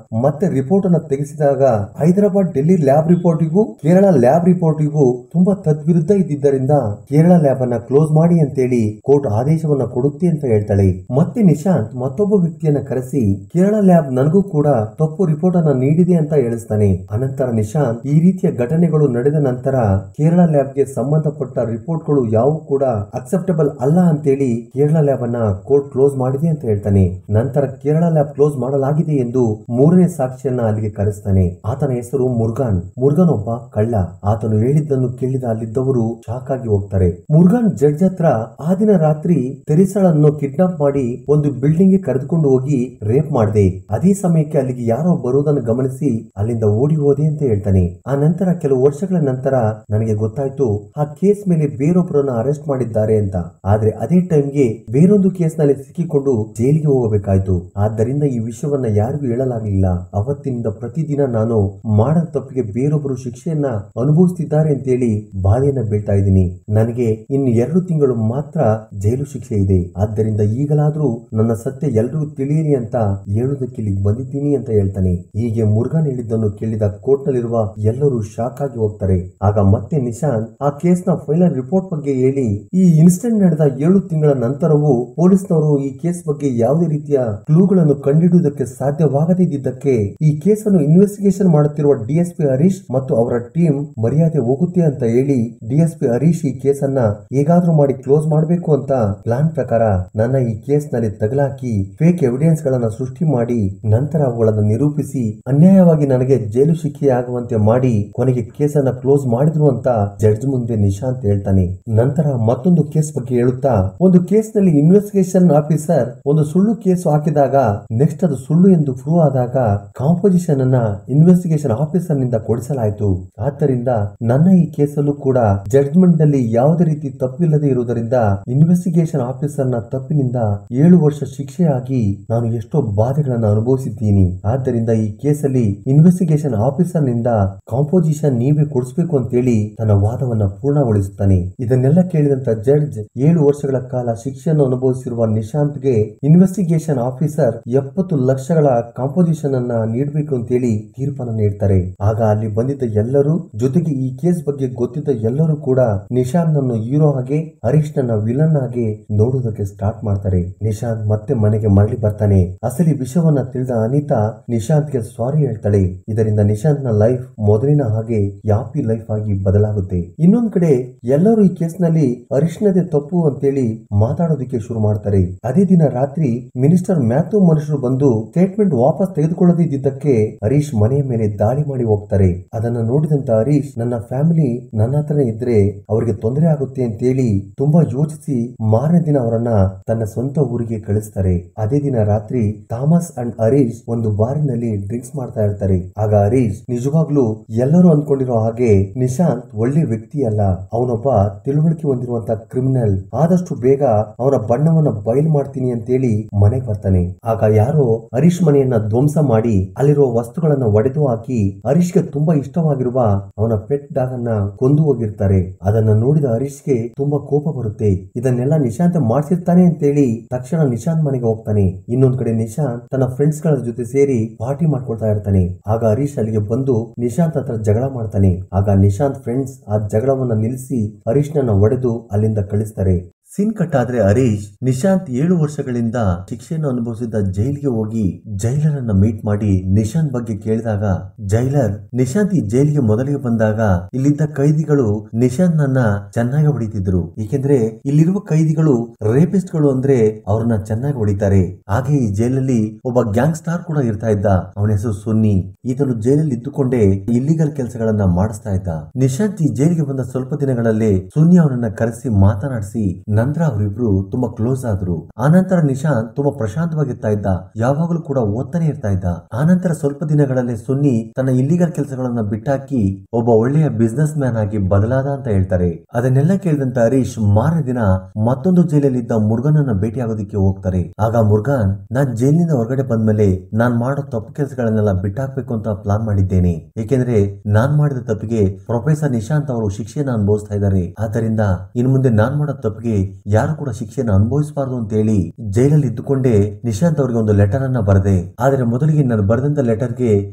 ಮತ್ತೆ ರಿಪೋರ್ಟ್ ಅನ್ನ ತೆಗೆಸಿದಾಗ ಹೈದರಾಬಾದ್ ಡೆಲ್ಲಿ ಲ್ಯಾಬ್ ರಿಪೋರ್ಟಿಗೂ ಕೇರಳ ಲ್ಯಾಬ್ ರಿಪೋರ್ಟಿಗೂ ತುಂಬಾ ತದ್ವಿರುದ್ಧ ಇದ್ದಿದ್ದರಿಂದ ಕೇರಳ ಲ್ಯಾಬ್ ಅನ್ನ ಕ್ಲೋಸ್ ಮಾಡಿ ಅಂತೇಳಿ ಕೋರ್ಟ್ ಆದೇಶವನ್ನ ಕೊಡುತ್ತೆ ಅಂತ ಹೇಳ್ತಾಳೆ. ಮತ್ತೆ ನಿಶಾಂತ್ ಮತ್ತೊಬ್ಬ ವ್ಯಕ್ತಿಯನ್ನ ಕರೆಸಿ ಕೇರಳ ಲ್ಯಾಬ್ ನನಗೂ ಕೂಡ ತಪ್ಪು ರಿಪೋರ್ಟ್ ಅನ್ನ ನೀಡಿದೆ ಅಂತ ಹೇಳಿಸ್ತಾನೆ. ಅನಂತರ ನಿಶಾಂತ್ ಈ ರೀತಿಯ ಘಟನೆಗಳು ನಡೆದ ನಂತರ ಕೇರಳ ಲ್ಯಾಬ್ ಗೆ ಸಂಬಂಧಪಟ್ಟ ರಿಪೋರ್ಟ್ ಗಳು ಯಾವ ಕೂಡ ಅಕ್ಸೆಪ್ಟಬಲ್ ಅಲ್ಲ ಅಂತೇಳಿ ಕೇರಳ ಲ್ಯಾಬ್ ಅನ್ನ ಕೋರ್ಟ್ ಕ್ಲೋಸ್ ಮಾಡಿದೆ ಅಂತ ಹೇಳ್ತಾನೆ. ನಂತರ ಕೇರಳ ಲ್ಯಾಬ್ ಕ್ಲೋಸ್ ಮಾಡಲಾಗಿದೆ ಎಂದು ಮೂರನೇ ಸಾಕ್ಷಿಯನ್ನ ಅಲ್ಲಿಗೆ ಕರೆಸ್ತಾನೆ. ಆತನ ಹೆಸರು ಮುರುಗನ್. ಮುರುಗನ್ ಒಬ್ಬ ಕಳ್ಳ. ಆತನು ಹೇಳಿದ್ದನ್ನು ಕೇಳಿದ ಅಲ್ಲಿದ್ದವರು ಶಾಕ್ ಆಗಿ ಹೋಗ್ತಾರೆ. ಮುರುಗನ್ ಜಡ್ಜ್ ಹತ್ರ ಆ ದಿನ ರಾತ್ರಿ ತೆರಿಸಳನ್ನು ಕಿಡ್ನಾಪ್ ಮಾಡಿ ಒಂದು ಬಿಲ್ಡಿಂಗ್ ಗೆ ಕರೆದುಕೊಂಡು ಹೋಗಿ ರೇಪ್ ಮಾಡಿದೆ. ಅದೇ ಸಮಯಕ್ಕೆ ಅಲ್ಲಿಗೆ ಯಾರೋ ಬರುವುದನ್ನು ಗಮನಿಸಿ ಅಲ್ಲಿಂದ ಓಡಿ ಹೋದೆ ಅಂತ ಹೇಳ್ತಾನೆ. ಆ ನಂತರ ಕೆಲವು ವರ್ಷಗಳ ನಂತರ ನನಗೆ ಗೊತ್ತಾಯ್ತು ಆ ಕೇಸ್ ಮೇಲೆ ಬೇರೊಬ್ಬರನ್ನ ಅರೆಸ್ಟ್ ಮಾಡಿದ್ದಾರೆ ಅಂತ. ಆದ್ರೆ ಅದೇ ಟೈಮ್ಗೆ ಬೇರೊಂದು ಕೇಸ್ ನಲ್ಲಿ ಸಿಕ್ಕಿಕೊಂಡು ಜೈಲಿಗೆ ಹೋಗಬೇಕಾಯ್ತು. ಆದ್ದರಿಂದ ಈ ವಿಷಯವನ್ನ ಯಾರಿಗೂ ಹೇಳಲಾಗಲಿಲ್ಲ. ಅವತ್ತಿನಿಂದ ಪ್ರತಿದಿನ ನಾನು ಮಾಡದ ತಪ್ಪಿಗೆ ಬೇರೊಬ್ಬರು ಶಿಕ್ಷೆಯನ್ನ ಅನುಭವಿಸುತ್ತಿದ್ದಾರೆ ಅಂತೇಳಿ ಬಾಧೆಯನ್ನ ಬೀಳ್ತಾ ಇದ್ದೀನಿ. ನನಗೆ ಇನ್ನು 2 ತಿಂಗಳು ಮಾತ್ರ ಜೈಲು ಶಿಕ್ಷೆ ಇದೆ. ಆದ್ದರಿಂದ ಈಗಲಾದ್ರೂ ನನ್ನ ಸತ್ಯ ಎಲ್ರಿಗೂ ತಿಳಿಯಲಿ ಅಂತ ಹೇಳುವುದಕ್ಕೆ ಇಲ್ಲಿಗೆ ಬಂದಿದ್ದೀನಿ ಅಂತ ಹೇಳ್ತಾನೆ. ಹೀಗೆ ಮುರುಗನ್ ಹೇಳಿದ್ದನ್ನು ಕೇಳಿದ ಕೋರ್ಟ್ ನಲ್ಲಿರುವ ಎಲ್ಲರೂ ಶಾಕ್ ಆಗಿ ಹೋಗ್ತಾರೆ. ಆಗ ಮತ್ತೆ ನಿಶಾಂತ್ ಆ ಕೇಸ್ ನ ಫೈನಲ್ ರಿಪೋರ್ಟ್ ಬಗ್ಗೆ ಹೇಳಿ ಈ ಇನ್ಸಿಡೆಂಟ್ ನಡೆದ 7 ತಿಂಗಳ ನಂತರವೂ ಪೊಲೀಸ್ನವರು ಈ ಕೇಸ್ ಬಗ್ಗೆ ಯಾವುದೇ ರೀತಿಯ ಕ್ಲೂಗಳನ್ನು ಕಂಡುಹಿಡಿಯುವುದಕ್ಕೆ ಸಾಧ್ಯವಾಗದಿದ್ದಕ್ಕೆ ಈ ಕೇಸ್ ಅನ್ನು ಇನ್ವೆಸ್ಟಿಗೇಷನ್ ಮಾಡುತ್ತಿರುವ DSP ಹರೀಶ್ ಮತ್ತು ಅವರ ಟೀಮ್ ಮರ್ಯಾದೆ ಹೋಗುತ್ತೆ ಅಂತ ಹೇಳಿ DSP ಹರೀಶ್ ಈ ಕೇಸ್ ಅನ್ನ ಹೇಗಾದ್ರೂ ಮಾಡಿ ಕ್ಲೋಸ್ ಮಾಡಬೇಕು ಅಂತ ಪ್ಲಾನ್ ಪ್ರಕಾರ ನನ್ನ ಈ ಕೇಸ್ ನಲ್ಲಿ ತಗಲಾಕಿ ಫೇಕ್ ಎವಿಡೆನ್ಸ್ ಗಳನ್ನ ಸೃಷ್ಟಿ ಮಾಡಿ ನಂತರ ಅವುಗಳನ್ನು ನಿರೂಪಿಸಿ ಅನ್ಯಾಯವಾಗಿ ನನಗೆ ಜೈಲು ಶಿಕ್ಷೆಯಾಗುವಂತೆ ಮಾಡಿ ಕೊನೆಗೆ ಕೇಸ್ ಅನ್ನ ಕ್ಲೋಸ್ ಮಾಡಿದ್ರು ಅಂತ ಜಡ್ಜ್ ಮುಂದೆ ನಿಶಾಂತ್ ಹೇಳ್ತಾನೆ. ನಂತರ ಮತ್ತೊಂದು ಕೇಸ್ ಬಗ್ಗೆ ಹೇಳುತ್ತಾ ಒಂದು ಕೇಸ್ ನಲ್ಲಿ ಇನ್ವೆಸ್ಟಿಗೇಷನ್ ಆಫೀಸರ್ ಒಂದು ಸುಳ್ಳು ಕೇಸ್ ಹಾಕಿದಾಗ ನೆಕ್ಸ್ಟ್ ಅದು ಸುಳ್ಳು ಎಂದು ಪ್ರೂವ್ ಆದಾಗ ಕಾಂಪೋಸಿಷನ್ ಅನ್ನ ಇನ್ವೆಸ್ಟಿಗೇಷನ್ ಆಫೀಸರ್ ನಿಂದ ಕೊಡಿಸಲಾಯಿತು. ಆದ್ದರಿಂದ ನನ್ನ ಈ ಕೇಸಲ್ಲೂ ಕೂಡ ಜಡ್ಜ್ಮೆಂಟ್ ನಲ್ಲಿ ಯಾವುದೇ ರೀತಿ ತಪ್ಪಿಲ್ಲದೆ ಇರುವುದರಿಂದ ಇನ್ವೆಸ್ಟಿಗೇಷನ್ ಆಫೀಸರ್ ನ ತಪ್ಪಿನಿಂದ 7 ವರ್ಷ ಶಿಕ್ಷೆಯಾಗಿ ನಾನು ಎಷ್ಟೋ ಬಾಧೆಗಳನ್ನು ಅನುಭವಿಸಿದ್ದೀನಿ. ಆದ್ದರಿಂದ ಈ ಕೇಸಲ್ಲಿ ಇನ್ವೆಸ್ಟಿಗೇಷನ್ ಆಫೀಸರ್ ನಿಂದ ಕಾಂಪೋಸಿಷನ್ ನೀವೇ ಕೊಡಿಸಬೇಕು ಅಂತೇಳಿ ತನ್ನ ವಾದವನ್ನ ಪೂರ್ಣಗೊಳಿಸುತ್ತಾನೆ. ಇದನ್ನೆಲ್ಲ ಕೇಳಿದಂತ ಜಡ್ಜ್ 7 ವರ್ಷಗಳ ಕಾಲ ಶಿಕ್ಷೆಯನ್ನು ಅನುಭವಿಸಿರುವ ನಿಶಾಂತ್ಗೆ ಇನ್ವೆಸ್ಟಿಗೇಷನ್ ಆಫೀಸರ್ 70 ಲಕ್ಷಗಳ ಕಾಂಪೋಸಿಷನ್ ಅನ್ನ ನೀಡಬೇಕು ಅಂತೇಳಿ ತೀರ್ಪನ್ನು ನೀಡ್ತಾರೆ. ಆಗ ಅಲ್ಲಿ ಬಂದಿದ್ದ ಎಲ್ಲರೂ ಜೊತೆಗೆ ಈ ಕೇಸ್ ಬಗ್ಗೆ ಗೊತ್ತಿದ್ದ ಎಲ್ಲರೂ ಕೂಡ ನಿಶಾಂತ್ ನನ್ನು ಹೀರೋ ಹಾಗೆ ಹರೀಶ್ ನನ್ನ ವಿಲನ್ ಆಗಿ ನೋಡುವುದಕ್ಕೆ ಸ್ಟಾರ್ಟ್ ಮಾಡ್ತಾರೆ. ನಿಶಾಂತ್ ಮತ್ತೆ ಮನೆಗೆ ಮರಳಿ ಬರ್ತಾನೆ. ಅಸಲಿ ವಿಷಯವನ್ನ ತಿಳಿದ ಅನಿತಾ ನಿಶಾಂತ್ಗೆ ಸಾರಿ ಹೇಳ್ತಾಳೆ. ಇದರಿಂದ ನಿಶಾಂತ್ ನ ಲೈಫ್ ಮೊದಲಿನ ಹಾಗೆ ಹ್ಯಾಪಿ ಲೈಫ್ ಆಗಿ ಬದಲಾಗುತ್ತೆ. ಇನ್ನೊಂದ್ ಕಡೆ ಎಲ್ಲರೂ ಈ ಕೇಸ್ ನಲ್ಲಿ ಹರೀಶ್ನದೇ ತಪ್ಪು ಅಂತೇಳಿ ಮಾತಾಡೋದಕ್ಕೆ ಶುರು ಮಾಡ್ತಾರೆ. ಅದೇ ದಿನ ರಾತ್ರಿ ಮಿನಿಸ್ಟರ್ ಮ್ಯಾಥ್ಯೂ ಮನುಷ್ಯರು ಬಂದು ಸ್ಟೇಟ್ಮೆಂಟ್ ವಾಪಸ್ ತೆಗೆದುಕೊಳ್ಳದೇ ಇದ್ದಿದ್ದಕ್ಕೆ ಹರೀಶ್ ಮನೆಯ ಮೇಲೆ ದಾಳಿ ಮಾಡಿ ಹೋಗ್ತಾರೆ. ಅದನ್ನ ನೋಡಿದಂತ ಹರೀಶ್ ನನ್ನ ಫ್ಯಾಮಿಲಿ ನನ್ನ ಹತ್ರನೇ ಇದ್ರೆ ಅವರಿಗೆ ತೊಂದರೆ ಆಗುತ್ತೆ ಅಂತೇಳಿ ತುಂಬಾ ಯೋಚಿಸಿ ಮಾರನೇ ದಿನ ಅವರನ್ನ ತನ್ನ ಸ್ವಂತ ಊರಿಗೆ ಕಳಿಸ್ತಾರೆ. ಅದೇ ದಿನ ರಾತ್ರಿ ಥಾಮಸ್ ಅಂಡ್ ಹರೀಶ್ ಒಂದು ಬಾರಿನಲ್ಲಿ ಡ್ರಿಂಕ್ಸ್ ಮಾಡ್ತಾ ಇರ್ತಾರೆ. ಆಗ ಹರೀಶ್ ನಿಜವಾಗ್ಲೂ ಎಲ್ಲರೂ ಅಂದ್ಕೊಂಡಿರೋ ಹಾಗೆ ನಿಶಾಂತ್ ಒಳ್ಳೆ ವ್ಯಕ್ತಿ ಅಲ್ಲ, ಅವನೊಬ್ಬ ತಿಳುವಳಿಕೆ ಹೊಂದಿರುವಂತ ಕ್ರಿಮಿನಲ್. ಆದಷ್ಟು ಬೇಗ ಅವನ ಬಣ್ಣವನ್ನ ಬಯಲು ಮಾಡ್ತೀನಿ ಅಂತೇಳಿ ಮನೆಗೆ ಬರ್ತಾನೆ. ಆಗ ಯಾರೋ ಹರೀಶ್ ಮನೆಯನ್ನ ಧ್ವಂಸ ಮಾಡಿ ಅಲ್ಲಿರುವ ವಸ್ತುಗಳನ್ನ ಒಡೆದು ಹಾಕಿ ಹರೀಶ್ಗೆ ತುಂಬಾ ಇಷ್ಟವಾಗಿರುವ ಅವನ ಪೆಟ್ ಡಾಗ್ ಅನ್ನ ಕೊಂದು ಹೋಗಿರ್ತಾರೆ. ಅದನ್ನ ನೋಡಿದ ಹರೀಶ್ಗೆ ತುಂಬಾ ಕೋಪ ಬರುತ್ತೆ. ಇದನ್ನೆಲ್ಲ ನಿಶಾಂತ್ ಮಾಡ್ಸಿರ್ತಾನೆ ಅಂತೇಳಿ ತಕ್ಷಣ ನಿಶಾಂತ್ ಮನೆಗೆ ಹೋಗ್ತಾನೆ. ಇನ್ನೊಂದ್ ಕಡೆ ನಿಶಾಂತ್ ತನ್ನ ಫ್ರೆಂಡ್ಸ್ ಗಳ ಜೊತೆ ಸೇರಿ ಪಾರ್ಟಿ ಮಾಡ್ಕೊಳ್ತಾ ಇರ್ತಾನೆ. ಆಗ ಹರೀಶ್ ಅಲ್ಲಿಗೆ ಬಂದು ನಿಶಾಂತ್ ಹತ್ರ ಜಗಳ ಮಾಡ್ತಾನೆ. ಆಗ ನಿಶಾಂತ್ ಫ್ರೆಂಡ್ಸ್ ಆ ಜಗಳವನ್ನ ನಿಲ್ಲಿಸಿ ಹರೀಶ್ ನನ್ನ ಒಡೆದು ಅಲ್ಲಿಂದ ಕಳಿಸ್ತಾರೆ. ಸೀನ್ ಕಟ್ ಆದ್ರೆ ಹರೀಶ್ ನಿಶಾಂತ್ 7 ವರ್ಷಗಳಿಂದ ಶಿಕ್ಷೆಯನ್ನು ಅನುಭವಿಸಿದ ಜೈಲಿಗೆ ಹೋಗಿ ಜೈಲರನ್ನ ಮೀಟ್ ಮಾಡಿ ನಿಶಾಂತ್ ಬಗ್ಗೆ ಕೇಳಿದಾಗ ಜೈಲರ್ ನಿಶಾಂತ್ ಈ ಜೈಲಿಗೆ ಮೊದಲಿಗೆ ಬಂದಾಗ ಇಲ್ಲಿದ್ದ ಕೈದಿಗಳು ನಿಶಾಂತ್ ನನ್ನ ಚೆನ್ನಾಗಿ ಹೊಡಿತಿದ್ರು. ಏಕೆಂದ್ರೆ ಇಲ್ಲಿರುವ ಕೈದಿಗಳು ರೇಪಿಸ್ಟ್ ಗಳು ಅಂದ್ರೆ ಅವ್ರನ್ನ ಚೆನ್ನಾಗಿ ಹೊಡಿತಾರೆ. ಹಾಗೆ ಈ ಜೈಲಲ್ಲಿ ಒಬ್ಬ ಗ್ಯಾಂಗ್ ಸ್ಟಾರ್ ಕೂಡ ಇರ್ತಾ ಇದ್ದ. ಅವನ ಹೆಸರು ಸುನ್ನಿ. ಈತನು ಜೈಲಲ್ಲಿ ಇದ್ದುಕೊಂಡೇ ಇಲ್ಲಿಗಲ್ ಕೆಲಸಗಳನ್ನ ಮಾಡಿಸ್ತಾ ಇದ್ದ. ನಿಶಾಂತ್ ಈ ಜೈಲಿಗೆ ಬಂದ ಸ್ವಲ್ಪ ದಿನಗಳಲ್ಲೇ ಸುನ್ನಿ ಅವನನ್ನ ಕರೆಸಿ ಮಾತನಾಡಿಸಿ ನಂತರ ಅವರಿಬ್ರು ತುಂಬಾ ಕ್ಲೋಸ್ ಆದ್ರು. ಆನಂತರ ನಿಶಾಂತ್ ತುಂಬಾ ಪ್ರಶಾಂತವಾಗಿರ್ತಾ ಇದ್ದ, ಯಾವಾಗಲೂ ಕೂಡ ಓದ್ತಾನೆ ಇರ್ತಾ ಇದ್ದ. ಆನಂತರ ಸ್ವಲ್ಪ ದಿನಗಳಲ್ಲೇ ಸುನ್ನಿ ತನ್ನ ಇಲ್ಲಿಗಲ್ ಕೆಲಸಗಳನ್ನ ಬಿಟ್ಟಾಕಿ ಒಬ್ಬ ಒಳ್ಳೆಯ ಬಿಸ್ನೆಸ್ ಮ್ಯಾನ್ ಆಗಿ ಬದಲಾದ ಅಂತ ಹೇಳ್ತಾರೆ. ಅದನ್ನೆಲ್ಲ ಕೇಳಿದಂತ ಹರೀಶ್ ಮಾರನೇ ದಿನ ಮತ್ತೊಂದು ಜೈಲಲ್ಲಿದ್ದ ಮುರುಗನನ್ನ ಭೇಟಿಯಾಗೋದಕ್ಕೆ ಹೋಗ್ತಾರೆ. ಆಗ ಮುರುಗನ್, ನಾನ್ ಜೈಲಿನಿಂದ ಹೊರಗಡೆ ಬಂದ್ಮೇಲೆ ನಾನ್ ಮಾಡೋ ತಪ್ಪು ಕೆಲಸಗಳನ್ನೆಲ್ಲ ಬಿಟ್ಟಾಕ್ಬೇಕು ಅಂತ ಪ್ಲಾನ್ ಮಾಡಿದ್ದೇನೆ. ಏಕೆಂದ್ರೆ ನಾನ್ ಮಾಡಿದ ತಪ್ಪಿಗೆ ಪ್ರೊಫೆಸರ್ ನಿಶಾಂತ್ ಅವರು ಶಿಕ್ಷೆನ ಅನುಭವಿಸ್ತಾ ಇದ್ದಾರೆ. ಆದ್ದರಿಂದ ಇನ್ನು ಮುಂದೆ ನಾನ್ ಮಾಡೋ ತಪ್ಪಿಗೆ ಯಾರು ಕೂಡ ಶಿಕ್ಷೆನ ಅನುಭವಿಸಬಾರದು ಅಂತ ಹೇಳಿ ಜೈಲಲ್ಲಿ ಇದ್ದುಕೊಂಡೇ ನಿಶಾಂತ್ ಅವರಿಗೆ ಒಂದು ಲೆಟರ್ ಅನ್ನ ಬರೆದೆ. ಆದ್ರೆ ಮೊದಲಿಗೆ ನಾನು ಬರೆದಂತ ಲೆಟರ್ಗೆ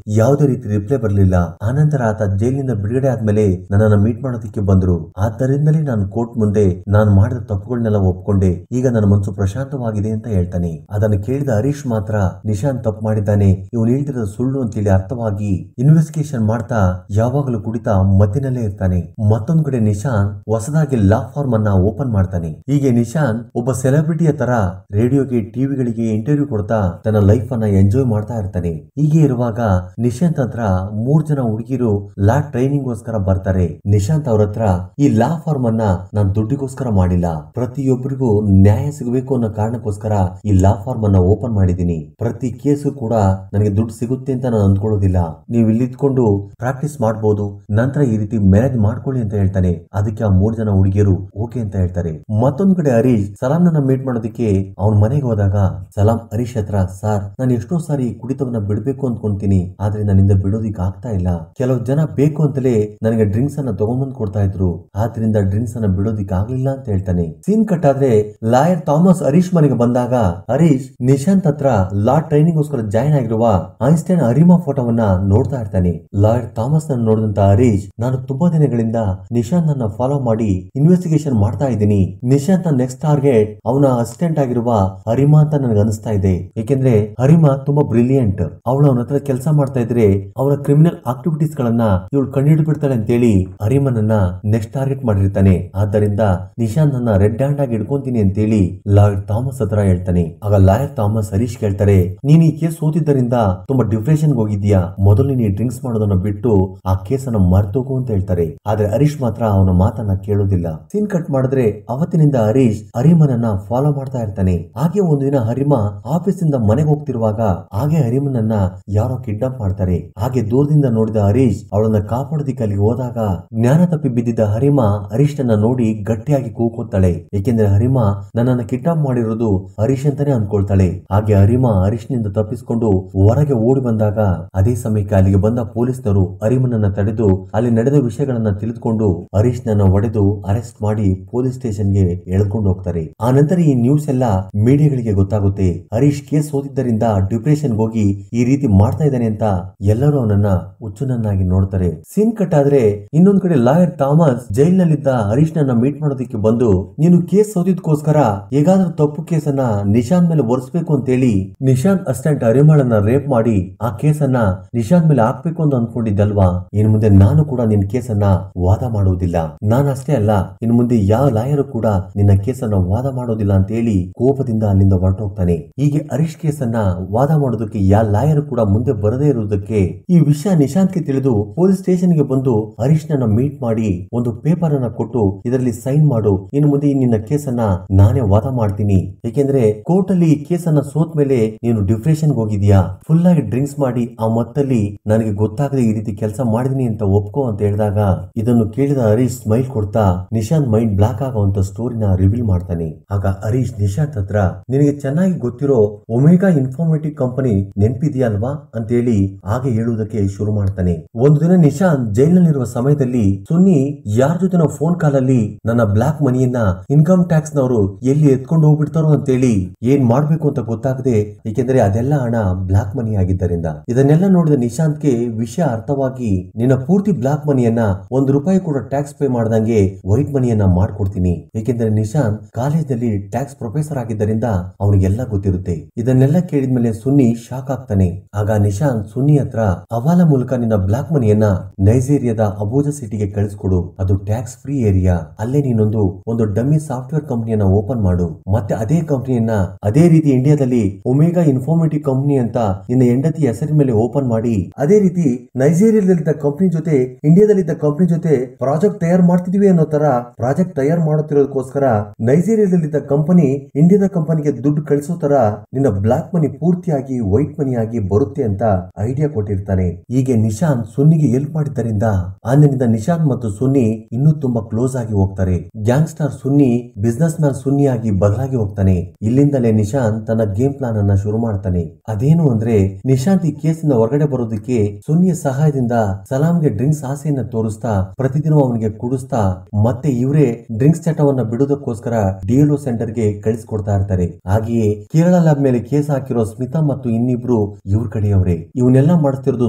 ಯಾವುದೇ ರೀತಿ ರಿಪ್ಲೈ ಬರಲಿಲ್ಲ. ಆನಂತರ ಆತ ಜೈಲಿನಿಂದ ಬಿಡುಗಡೆ ಆದ್ಮೇಲೆ ನನ್ನನ್ನ ಮೀಟ್ ಮಾಡೋದಕ್ಕೆ ಬಂದ್ರು. ಆದ್ದರಿಂದಲೇ ನಾನು ಕೋರ್ಟ್ ಮುಂದೆ ನಾನು ಮಾಡಿದ ತಪ್ಪುಗಳನ್ನೆಲ್ಲ ಒಪ್ಕೊಂಡೆ. ಈಗ ನನ್ನ ಮನಸ್ಸು ಪ್ರಶಾಂತವಾಗಿದೆ ಅಂತ ಹೇಳ್ತಾನೆ. ಅದನ್ನು ಕೇಳಿದ ಹರೀಶ್ ಮಾತ್ರ ನಿಶಾಂತ್ ತಪ್ಪು ಮಾಡಿದ್ದಾನೆ, ಇವನು ಹೇಳ್ತಿರೋದು ಸುಳ್ಳು ಅಂತೇಳಿ ಅರ್ಥವಾಗಿ ಇನ್ವೆಸ್ಟಿಗೇಷನ್ ಮಾಡ್ತಾ ಯಾವಾಗಲೂ ಕುಡಿತಾ ಮತ್ತಿನಲ್ಲೇ ಇರ್ತಾನೆ. ಮತ್ತೊಂದು ಕಡೆ ನಿಶಾಂತ್ ಹೊಸದಾಗಿ ಲಾ ಫಾರ್ಮ್ ಅನ್ನ ಓಪನ್ ಮಾಡ್ತಾನೆ. ಹೀಗೆ ನಿಶಾಂತ್ ಒಬ್ಬ ಸೆಲೆಬ್ರಿಟಿಯ ತರ ರೇಡಿಯೋಗೆ, ಟಿವಿಗಳಿಗೆ ಇಂಟರ್ವ್ಯೂ ಕೊಡ್ತಾ ತನ್ನ ಲೈಫ್ ಅನ್ನ ಎಂಜಾಯ್ ಮಾಡ್ತಾ ಇರ್ತಾನೆ. ಹೀಗೆ ಇರುವಾಗ ನಿಶಾಂತ್ ಹತ್ರ 3 ಜನ ಹುಡುಗಿರು ಲಾ ಟ್ರೈನಿಂಗ್ ಗೋಸ್ಕರ ಬರ್ತಾರೆ. ನಿಶಾಂತ್ ಅವ್ರ ಹತ್ರ, ಈ ಲಾ ಫಾರ್ಮ್ ಅನ್ನ ನಾನು ದುಡ್ಡಿಗೋಸ್ಕರ ಮಾಡಿಲ್ಲ, ಪ್ರತಿಯೊಬ್ಬರಿಗೂ ನ್ಯಾಯ ಸಿಗಬೇಕು ಅನ್ನೋ ಕಾರಣಕ್ಕೋಸ್ಕರ ಈ ಲಾ ಫಾರ್ಮ್ ಅನ್ನ ಓಪನ್ ಮಾಡಿದೀನಿ. ಪ್ರತಿ ಕೇಸು ಕೂಡ ನನಗೆ ದುಡ್ಡು ಸಿಗುತ್ತೆ ಅಂತ ನಾನು ಅಂದ್ಕೊಳ್ಳೋದಿಲ್ಲ. ನೀವು ಇಲ್ಲಿದ್ಕೊಂಡು ಪ್ರಾಕ್ಟೀಸ್ ಮಾಡಬಹುದು, ನಂತರ ಈ ರೀತಿ ಮ್ಯಾನೇಜ್ ಮಾಡ್ಕೊಳ್ಳಿ ಅಂತ ಹೇಳ್ತಾನೆ. ಅದಕ್ಕೆ ಆ 3 ಜನ ಹುಡುಗಿಯರು ಓಕೆ ಅಂತ ಹೇಳ್ತಾರೆ. ಮತ್ತೊಂದು ಕಡೆ ಹರೀಶ್ ಸಲಾಂ ನನ್ನ ಮೀಟ್ ಮಾಡೋದಕ್ಕೆ ಅವನ ಮನೆಗೆ ಹೋದಾಗ ಸಲಾಂ ಹರೀಶ್ ಹತ್ರ, ಸರ್ ನಾನು ಎಷ್ಟೋ ಸಾರಿ ಕುಡಿತವನ್ನ ಬಿಡ್ಬೇಕು ಅಂದ್ಕೊಂತೀನಿ, ಆದ್ರೆ ನನ್ನಿಂದ ಬಿಡೋದಿಕ್ ಆಗ್ತಾ ಇಲ್ಲ. ಕೆಲವು ಜನ ಬೇಕು ಅಂತಲೇ ನನಗೆ ಡ್ರಿಂಕ್ಸ್ ಅನ್ನ ತಗೊಂಡ್ಬಂದ್ ಕೊಡ್ತಾ ಇದ್ರು, ಆದ್ರಿಂದ ಡ್ರಿಂಕ್ಸ್ ಅನ್ನ ಬಿಡೋದಿಕ್ ಆಗ್ಲಿಲ್ಲ ಅಂತ ಹೇಳ್ತಾನೆ. ಸೀನ್ ಕಟ್ ಆದ್ರೆ ಲಾಯರ್ ಥಾಮಸ್ ಹರೀಶ್ ಮನೆಗೆ ಬಂದಾಗ ಹರೀಶ್ ನಿಶಾಂತ್ ಹತ್ರ ಲಾ ಟ್ರೈನಿಂಗ್ ಗೋಸ್ಕರ ಜಾಯ್ನ್ ಆಗಿರುವ ಐನ್ಸ್ಟೈನ್ ಅರಿಮಾ ಫೋಟೋವನ್ನ ನೋಡ್ತಾ ಇರ್ತಾನೆ. ಲಾಯರ್ ಥಾಮಸ್ ನನ್ನ ನೋಡಿದಂತ ಹರೀಶ್, ನಾನು ತುಂಬಾ ದಿನಗಳಿಂದ ನಿಶಾಂತ್ ನನ್ನ ಫಾಲೋ ಮಾಡಿ ಇನ್ವೆಸ್ಟಿಗೇಷನ್ ಮಾಡ್ತಾ ಇದ್ದೀನಿ. ನಿಶಾಂತ್ ನ ನೆಕ್ಸ್ಟ್ ಟಾರ್ಗೆಟ್ ಅವನ ಅಸಿಸ್ಟೆಂಟ್ ಆಗಿರುವ ಅರಿಮಾ ಅಂತ ನನಗೆ ಅನಿಸ್ತಾ ಇದೆ. ಏಕೆಂದ್ರೆ ಅರಿಮಾ ತುಂಬಾ ಬ್ರಿಲಿಯಂಟ್, ಅವಳು ಅವನ ಹತ್ರ ಕೆಲಸ ಮಾಡ್ತಾ ಇದ್ರೆ ಅವನ ಕ್ರಿಮಿನಲ್ ಆಕ್ಟಿವಿಟೀಸ್ ಗಳನ್ನ ಇವಳು ಕಂಡುಹಿಡಿದು ಬಿಡ್ತಾಳೆ ಅಂತೇಳಿ ಅರಿಮನನ್ನ ನೆಕ್ಸ್ಟ್ ಟಾರ್ಗೆಟ್ ಮಾಡಿರ್ತಾನೆ. ಆದ್ದರಿಂದ ನಿಶಾಂತ್ ನನ್ನ ರೆಡ್ ಹ್ಯಾಂಡ್ ಆಗಿ ಹಿಡ್ಕೊಂತೀನಿ ಅಂತೇಳಿ ಲಾಯರ್ ಥಾಮಸ್ ಹತ್ರ ಹೇಳ್ತಾನೆ. ಆಗ ಲಾಯರ್ ಥಾಮಸ್ ಹರೀಶ್ ಕೇಳ್ತಾರೆ, ನೀನ್ ಈ ಕೇಸ್ ಓದಿದ್ದರಿಂದ ತುಂಬಾ ಡಿಪ್ರೆಷನ್ ಹೋಗಿದ್ಯಾ, ಮೊದಲು ನೀನು ಡ್ರಿಂಕ್ಸ್ ಮಾಡೋದನ್ನ ಬಿಟ್ಟು ಆ ಕೇಸ್ ಅನ್ನ ಮರ್ತೋಗು ಅಂತ ಹೇಳ್ತಾರೆ. ಆದ್ರೆ ಹರೀಶ್ ಮಾತ್ರ ಅವನ ಮಾತನ್ನ ಕೇಳೋದಿಲ್ಲ. ಸೀನ್ ಕಟ್ ಮಾಡಿದ್ರೆ ಅವತ್ತಿನಿಂದ ಹರೀಶ್ ಹರಿಮನನ್ನ ಫಾಲೋ ಮಾಡ್ತಾ ಇರ್ತಾನೆ. ಹಾಗೆ ಒಂದು ದಿನ ಹರಿಮಾ ಆಫೀಸ್ ಇಂದ ಮನೆಗೆ ಹೋಗ್ತಿರುವಾಗ ಹಾಗೆ ಹರಿಮನನ್ನ ಯಾರೋ ಕಿಡ್ನಾಪ್ ಮಾಡ್ತಾರೆ. ಹಾಗೆ ದೂರದಿಂದ ನೋಡಿದ ಹರೀಶ್ ಅವಳನ್ನ ಕಾಪಾಡೋದಿಕ್ಕೆ ಅಲ್ಲಿಗೆ ಹೋದಾಗ ಜ್ಞಾನ ತಪ್ಪಿ ಬಿದ್ದಿದ್ದ ಹರಿಮಾ ಹರೀಶ್ ನನ್ನ ನೋಡಿ ಗಟ್ಟಿಯಾಗಿ ಕೂಗುತ್ತಾಳೆ. ಏಕೆಂದ್ರೆ ಹರಿಮಾ ನನ್ನನ್ನ ಕಿಡ್ನಾಪ್ ಮಾಡಿರೋದು ಹರೀಶ್ ಅಂತಾನೆ ಅನ್ಕೊಳ್ತಾಳೆ. ಹಾಗೆ ಹರಿಮಾ ಹರೀಶ್ ನಿಂದ ತಪ್ಪಿಸಿಕೊಂಡು ಹೊರಗೆ ಓಡಿ ಬಂದಾಗ ಅದೇ ಸಮಯಕ್ಕೆ ಅಲ್ಲಿಗೆ ಬಂದ ಪೊಲೀಸರು ಹರಿಮನನ್ನ ತಡೆದು ಅಲ್ಲಿ ನಡೆದ ವಿಷಯಗಳನ್ನ ತಿಳಿದುಕೊಂಡು ಹರೀಶ್ ನನ್ನ ಹೊಡೆದು ಅರೆಸ್ಟ್ ಮಾಡಿ ಪೊಲೀಸ್ ಸ್ಟೇಷನ್ ಗೆ ಎಳ್ಕೊಂಡು ಹೋಗ್ತಾರೆ. ಆ ನಂತರ ಈ ನ್ಯೂಸ್ ಎಲ್ಲ ಮೀಡಿಯಾಗಳಿಗೆ ಗೊತ್ತಾಗುತ್ತೆ. ಹರೀಶ್ ಕೇಸ್ ಓದಿದ್ದರಿಂದ ಡಿಪ್ರೆಷನ್ ಹೋಗಿ ಈ ರೀತಿ ಮಾಡ್ತಾ ಇದ್ದಾನೆ ಅಂತ ಎಲ್ಲರೂ ಅವನನ್ನ ಹುಚ್ಚುನನ್ನಾಗಿ ನೋಡ್ತಾರೆ. ಸೀನ್ ಕಟ್ ಆದ್ರೆ ಇನ್ನೊಂದ್ ಕಡೆ ಲಾಯರ್ ಥಾಮಸ್ ಜೈಲಿನಲ್ಲಿದ್ದ ಹರೀಶ್ ನನ್ನ ಮೀಟ್ ಮಾಡೋದಕ್ಕೆ ಬಂದು, ನೀನು ಕೇಸ್ ಓದಿದ್ಕೋಸ್ಕರ ಹೇಗಾದ್ರೂ ತಪ್ಪು ಕೇಸನ್ನ ನಿಶಾಂತ್ ಮೇಲೆ ಒರೆಸ್ಬೇಕು ಅಂತೇಳಿ ನಿಶಾಂತ್ ಅಸಿಸ್ಟೆಂಟ್ ಅರಿಮಾಳನ್ನ ರೇಪ್ ಮಾಡಿ ಆ ಕೇಸನ್ನ ನಿಶಾಂತ್ ಮೇಲೆ ಹಾಕ್ಬೇಕು ಅಂತ ಅನ್ಕೊಂಡಿದ್ದಲ್ವಾ, ಇನ್ನು ಮುಂದೆ ನಾನು ಕೂಡ ನಿನ್ ಕೇಸನ್ನ ವಾದ ಮಾಡುವುದಿಲ್ಲ. ನಾನು ಅಷ್ಟೇ ಅಲ್ಲ, ಇನ್ನು ಮುಂದೆ ಯಾವ ಲಾಯರ್ ಕೂಡ ನಿನ್ನ ಕೇಸನ್ನ ವಾದ ಮಾಡೋದಿಲ್ಲ ಅಂತ ಹೇಳಿ ಕೋಪದಿಂದ ಅಲ್ಲಿಂದ ಹೊರಟೋಗ್ತಾನೆ. ಹೀಗೆ ಹರೀಶ್ ಕೇಸನ್ನ ವಾದ ಮಾಡೋದಕ್ಕೆ ಯಾವ ಲಾಯರ್ ಕೂಡ ಮುಂದೆ ಬರದೇ ಇರುವುದಕ್ಕೆ ಈ ವಿಷಯ ನಿಶಾಂತ್ಗೆ ತಿಳಿದು ಪೊಲೀಸ್ ಸ್ಟೇಷನ್ ಗೆ ಬಂದು ಹರೀಶ್ ನನ್ನ ಮೀಟ್ ಮಾಡಿ ಒಂದು ಪೇಪರ್ ಅನ್ನ ಕೊಟ್ಟು ಇದರಲ್ಲಿ ಸೈನ್ ಮಾಡು, ಇನ್ನು ಮುಂದೆ ನಿನ್ನ ಕೇಸನ್ನ ನಾನೇ ವಾದ ಮಾಡ್ತೀನಿ. ಏಕೆಂದ್ರೆ ಕೋರ್ಟ್ ಅಲ್ಲಿ ಈ ಕೇಸನ್ನ ಸೋತ್ ಮೇಲೆ ನೀನು ಡಿಪ್ರೆಷನ್ ಹೋಗಿದ್ಯಾ, ಫುಲ್ ಆಗಿ ಡ್ರಿಂಕ್ಸ್ ಮಾಡಿ ಆ ಮತ್ತಲ್ಲಿ ನನಗೆ ಗೊತ್ತಾಗದೆ ಈ ರೀತಿ ಕೆಲಸ ಮಾಡಿದೀನಿ ಅಂತ ಒಪ್ಕೋ ಅಂತ ಹೇಳಿದಾಗ ಇದನ್ನು ಕೇಳಿದ ಹರೀಶ್ ಸ್ಮೈಲ್ ಕೊಡ್ತಾ ನಿಶಾಂತ್ ಮೈಂಡ್ ಬ್ಲಾಕ್ ಆಗುವಂತ ಸ್ಟೋರಿನ ರಿವೀಲ್ ಮಾಡ್ತಾನೆ. ಆಗ ಹರೀಶ್ ನಿಶಾಂತ್ ಹತ್ರ, ನಿನಗೆ ಚೆನ್ನಾಗಿ ಗೊತ್ತಿರೋ ಒಮೆಗಾ ಇನ್ಫಾರ್ಮೇಟಿವ್ ಕಂಪನಿ ನೆನಪಿದೆಯಲ್ವಾ ಅಂತ ಹೇಳಿ ಹಾಗೆ ಹೇಳುವುದಕ್ಕೆ ಶುರು ಮಾಡ್ತಾನೆ. ಒಂದು ದಿನ ನಿಶಾಂತ್ ಜೈಲಿನಲ್ಲಿರುವ ಸಮಯದಲ್ಲಿ ಸುನ್ನಿ ಯಾರ ಜೊತೆ ಫೋನ್ ಕಾಲ್ ಅಲ್ಲಿ ನನ್ನ ಬ್ಲಾಕ್ ಮನಿಯನ್ನ ಇನ್ಕಮ್ ಟ್ಯಾಕ್ಸ್ ನವರು ಎಲ್ಲಿ ಎತ್ಕೊಂಡು ಹೋಗ್ಬಿಡ್ತಾರೋ ಅಂತೇಳಿ ಏನ್ ಮಾಡ್ಬೇಕು ಅಂತ ಗೊತ್ತಾಗದೆ, ಏಕೆಂದ್ರೆ ಅದೆಲ್ಲ ಹಣ ಬ್ಲಾಕ್ ಮನಿ ಆಗಿದ್ದರಿಂದ. ಇದನ್ನೆಲ್ಲ ನೋಡಿದ ನಿಶಾಂತ್ಗೆ ವಿಷಯ ಅರ್ಥವಾಗಿ, ನಿನ್ನ ಪೂರ್ತಿ ಬ್ಲಾಕ್ ಮನಿಯನ್ನ ₹1 ಕೂಡ ಟ್ಯಾಕ್ಸ್ ಪೇ ಮಾಡ್ದಂಗೆ ವೈಟ್ ಮನಿಯನ್ನ ಮಾಡ್ಕೊಡ್ತೀನಿ. ಏಕೆಂದ್ರೆ ನಿಶಾಂತ್ ಕಾಲೇಜ್ ನಲ್ಲಿ ಟ್ಯಾಕ್ಸ್ ಪ್ರೊಫೆಸರ್ ಆಗಿದ್ದರಿಂದ ಅವನಿಗೆಲ್ಲ ಗೊತ್ತಿರುತ್ತೆ. ಇದನ್ನೆಲ್ಲ ಕೇಳಿದ್ಮೇಲೆ ಸುನ್ನಿ ಶಾಕ್ ಆಗ್ತಾನೆ. ಆಗ ನಿಶಾಂತ್ ಸುನ್ನಿ ಹತ್ರ, ಹವಾಲಾ ಮೂಲಕ ನಿನ್ನ ಬ್ಲಾಕ್ ಮನಿಯನ್ನ ನೈಜೀರಿಯಾದ ಅಬೂಜಾ ಸಿಟಿಗೆ ಕಳಿಸ್ಕೊಡು, ಅದು ಟ್ಯಾಕ್ಸ್ ಫ್ರೀ ಏರಿಯಾ, ಅಲ್ಲೇ ನೀನೊಂದು ಡಮ್ಮಿ ಸಾಫ್ಟ್ವೇರ್ ಕಂಪನಿಯನ್ನ ಓಪನ್ ಮಾಡು, ಮತ್ತೆ ಅದೇ ಕಂಪನಿಯನ್ನ ಅದೇ ರೀತಿ ಇಂಡಿಯಾದಲ್ಲಿ ಒಮೆಗಾ ಇನ್ಫಾರ್ಮೇಟಿವ್ ಕಂಪನಿ ಅಂತ ನಿನ್ನ ಹೆಂಡತಿ ಹೆಸರಿನ ಮೇಲೆ ಓಪನ್ ಮಾಡಿ, ಅದೇ ರೀತಿ ನೈಜೀರಿಯಾದಲ್ಲಿದ್ದ ಕಂಪನಿ ಜೊತೆ ಇಂಡಿಯಾದಲ್ಲಿದ್ದ ಕಂಪನಿ ಜೊತೆ ಪ್ರಾಜೆಕ್ಟ್ ತಯಾರು ಮಾಡ್ತಿದ್ವಿ ಅನ್ನೋ ತರ ಪ್ರಾಜೆಕ್ಟ್ ತಯಾರು ಮಾಡುತ್ತಿರೋದಕ್ಕೋಸ್ಕರ ಗೋಸ್ಕರ ನೈಜೀರಿಯಾದಲ್ಲಿದ್ದ ಕಂಪನಿ ಇಂಡಿಯಾದ ಕಂಪನಿಗೆ ದುಡ್ಡು ಕಳಿಸೋ ತರ ನಿನ್ನ ಬ್ಲಾಕ್ ಮನಿ ಪೂರ್ತಿಯಾಗಿ ವೈಟ್ ಮನಿ ಆಗಿ ಬರುತ್ತೆ ಅಂತ ಐಡಿಯಾ ಕೊಟ್ಟಿರ್ತಾನೆ. ಹೀಗೆ ನಿಶಾಂತ್ ಸುನ್ನಿಗೆ ಹೆಲ್ಪ್ ಮಾಡಿದ್ದರಿಂದ ಅಂದಿನಿಂದ ನಿಶಾಂತ್ ಮತ್ತು ಸುನ್ನಿ ಇನ್ನೂ ತುಂಬಾ ಕ್ಲೋಸ್ ಆಗಿ ಹೋಗ್ತಾರೆ. ಗ್ಯಾಂಗ್ಸ್ಟರ್ ಸುನ್ನಿ ಬಿಸ್ನೆಸ್ ಮ್ಯಾನ್ ಸುನ್ನಿ ಆಗಿ ಬದಲಾಗಿ ಹೋಗ್ತಾನೆ. ಇಲ್ಲಿಂದಲೇ ನಿಶಾಂತ್ ತನ್ನ ಗೇಮ್ ಪ್ಲಾನ್ ಅನ್ನ ಶುರು ಮಾಡ್ತಾನೆ. ಅದೇನು ಅಂದ್ರೆ ನಿಶಾಂತ್ ಈ ಕೇಸಿಂದ ಹೊರಗಡೆ ಬರೋದಕ್ಕೆ ಸುನ್ನಿಯ ಸಹಾಯದಿಂದ ಸಲಾಂಗೆ ಡ್ರಿಂಕ್ಸ್ ಆಸೆಯನ್ನ ತೋರಿಸ್ತಾ ಪ್ರತಿದಿನ ಅವನಿಗೆ ಕುಡಿಸ್ತಾ ಮತ್ತೆ ಇವರೇ ಡ್ರಿಂಕ್ಸ್ ಚಟವನ್ನ ಬಿಡೋದಕ್ಕೋಸ್ಕರ ಡಿಎಲ್ಒ ಸೆಂಟರ್ ಗೆ ಕಳಿಸ್ಕೊಡ್ತಾ ಇರ್ತಾರೆ. ಹಾಗೆಯೇ ಕೇರಳ ಲ್ಯಾಬ್ ಮೇಲೆ ಕೇಸ್ ಹಾಕಿರೋ ಸ್ಮಿತಾ ಮತ್ತು ಇನ್ನಿಬ್ರು ಇವ್ರ ಕಡೆಯವರೇ. ಇವನ್ನೆಲ್ಲ ಮಾಡ್ತಿರೋದು